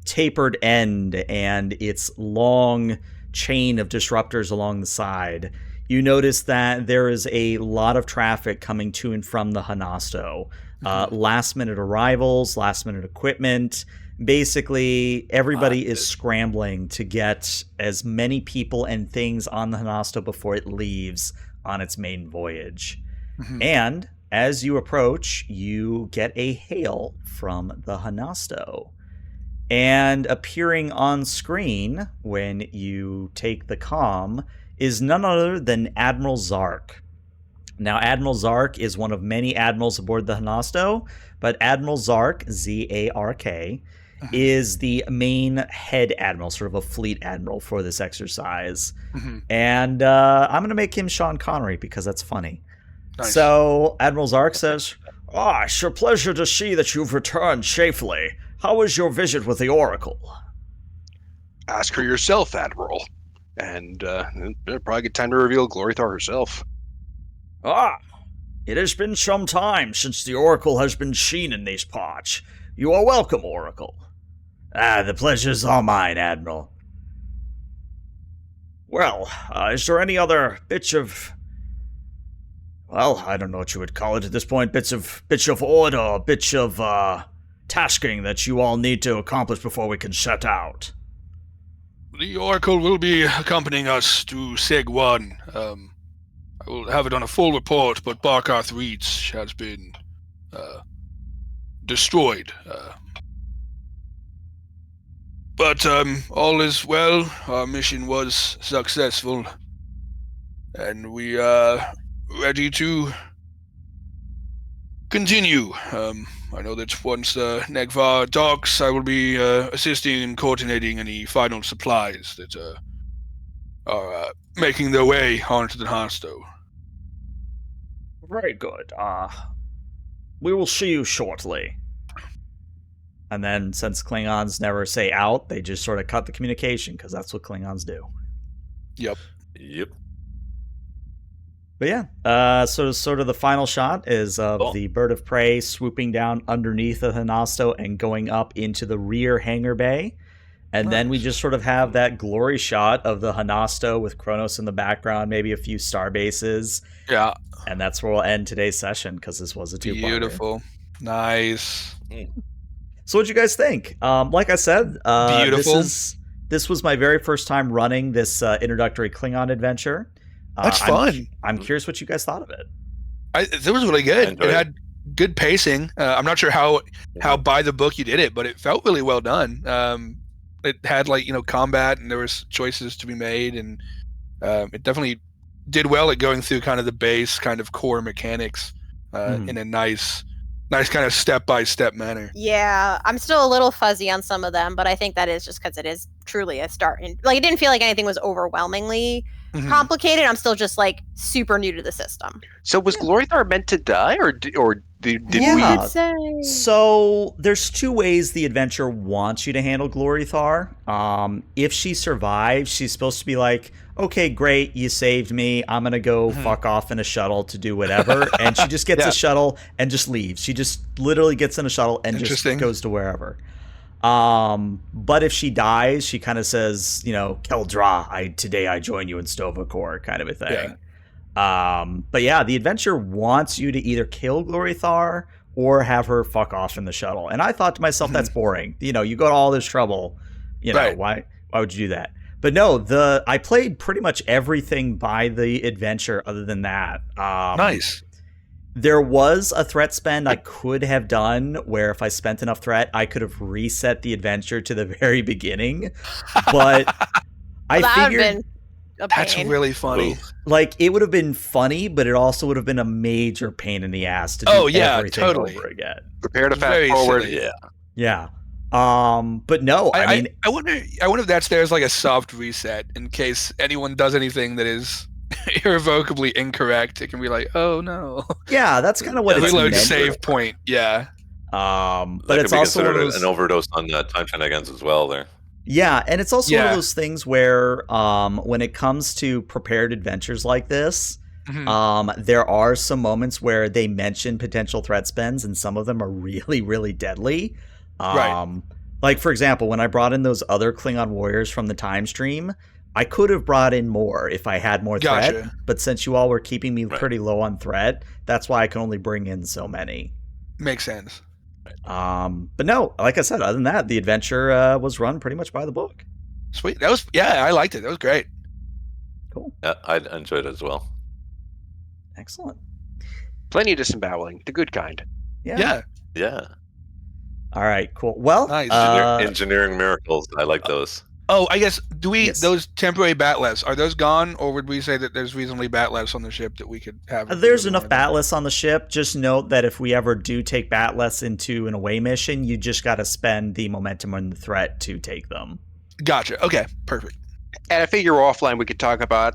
tapered end and its long chain of disruptors along the side, you notice that there is a lot of traffic coming to and from the Honasto. Last minute arrivals, last minute equipment. Basically, everybody is scrambling to get as many people and things on the Honasto before it leaves on its main voyage. Mhm. And as you approach, you get a hail from the Honasto. And appearing on screen when you take the comm is none other than Admiral Zark. Now, Admiral Zark is one of many admirals aboard the Honasto, but Admiral Zark, Z-A-R-K, is the main head admiral, sort of a fleet admiral for this exercise. Mhm. And I'm going to make him Sean Connery because that's funny. Nice. So Admiral Zark says, it's your pleasure to see that you've returned safely. How was your visit with the Oracle? Ask her yourself, Admiral. And it'll probably get time to reveal Glorithar herself. It has been some time since the Oracle has been seen in these parts. You are welcome, Oracle. The pleasure's all mine, Admiral. Well, is there any other bits of... Well, I don't know what you would call it at this point. Bits of order, bits of tasking that you all need to accomplish before we can set out. The Oracle will be accompanying us to Segue. I will have it on a full report, but Barkarth Reach has been destroyed. But all is well. Our mission was successful, and we are ready to continue. I know that once Negvar docks, I will be assisting in coordinating any final supplies that are making their way onto the Honasto. Very good. We will see you shortly. And then, since Klingons never say out, they just sort of cut the communication, because that's what Klingons do. Yep. But yeah, so sort of the final shot is of the bird of prey swooping down underneath the Honasto and going up into the rear hangar bay. And then we just sort of have that glory shot of the Honasto with Kronos in the background, maybe a few star bases. Yeah. And that's where we'll end today's session, because this was a two-parter. Beautiful. Nice. So what'd you guys think? Like I said, Beautiful. This was my very first time running this introductory Klingon adventure. That's fun. I'm curious what you guys thought of it. It was really good. It had good pacing. I'm not sure how by the book you did it, but it felt really well done. It had combat, and there was choices to be made, and it definitely did well at going through kind of the base kind of core mechanics in a nice kind of step-by-step manner. Yeah, I'm still a little fuzzy on some of them, but I think that is just because it is truly a start. It didn't feel like anything was overwhelmingly complicated. I'm still just super new to the system. So was Glorithar meant to die, or did Yeah. we? Say. So there's two ways the adventure wants you to handle Glorithar. If she survives, she's supposed to be like, okay, great, you saved me. I'm going to go fuck off in a shuttle to do whatever. And she just gets a shuttle and just leaves. She just literally gets in a shuttle and just goes to wherever. But if she dies, she kind of says, Keldra, today I join you in Stovacor, kind of a thing. Yeah. But yeah, the adventure wants you to either kill Glorithar or have her fuck off in the shuttle. And I thought to myself, that's boring. You go to all this trouble. Why would you do that? But no, I played pretty much everything by the adventure other than that. Nice. There was a threat spend I could have done where if I spent enough threat, I could have reset the adventure to the very beginning. But I that would figured have been a That's pain. really funny. like it would have been funny, but it also would have been a major pain in the ass to do Oh, yeah, everything totally. over again. Prepare to fast Very forward. silly. Yeah. Yeah. But no, I mean, I wonder if that's there's like a soft reset in case anyone does anything that is irrevocably incorrect. It can be like, oh no, yeah, that's kind of what it's reload meant save for. point. Yeah, But That it's could be also one of considered those, an overdose on time shenanigans as well. There. yeah, and it's also one of Yeah. those things where, when it comes to prepared adventures like this, Mhm. there are some moments where they mention potential threat spends, and some of them are really, really deadly. Right. Like for example, when I brought in those other Klingon warriors from the time stream, I could have brought in more if I had more threat. Gotcha. But since you all were keeping me Right. pretty low on threat, that's why I can only bring in so many. Makes sense. But no, like I said, other than that, the adventure was run pretty much by the book. Sweet. I liked it. That was great. Cool. Yeah, I enjoyed it as well. Excellent. Plenty of disemboweling, the good kind. Yeah. Yeah. All right, cool. Well, Nice. Engineering miracles. I like those. Oh, I guess Yes. those temporary batleths, are those gone, or would we say that there's reasonably batleths on the ship that we could have? if we there's really enough wanted them? batless on the ship. Just note that if we ever do take batless into an away mission, you just got to spend the momentum and the threat to take them. Gotcha. Okay. Perfect. And I figure offline we could talk about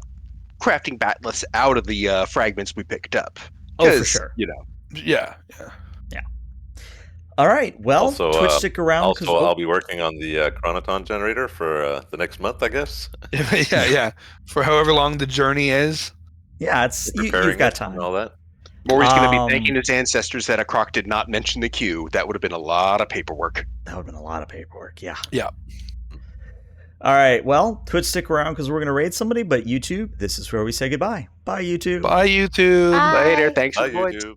crafting batless out of the fragments we picked up. Oh, for 'Cause, sure. You know, Yeah. Yeah. All right. Well, Also, Twitch stick around. Also, 'cause- I'll be working on the Chronoton generator for the next month, I guess. Yeah. For however long the journey is. yeah, Preparing you've got it and time. all that. Maury's going to Um, be thanking his ancestors that a croc did not mention the queue. That would have been a lot of paperwork. That would have been a lot of paperwork. Yeah. Yeah. All right. Well, Twitch stick around because we're going to raid somebody, but YouTube, this is where we say goodbye. Bye, YouTube. Bye, YouTube. Bye. Later. Thanks for Bye, the voice. YouTube.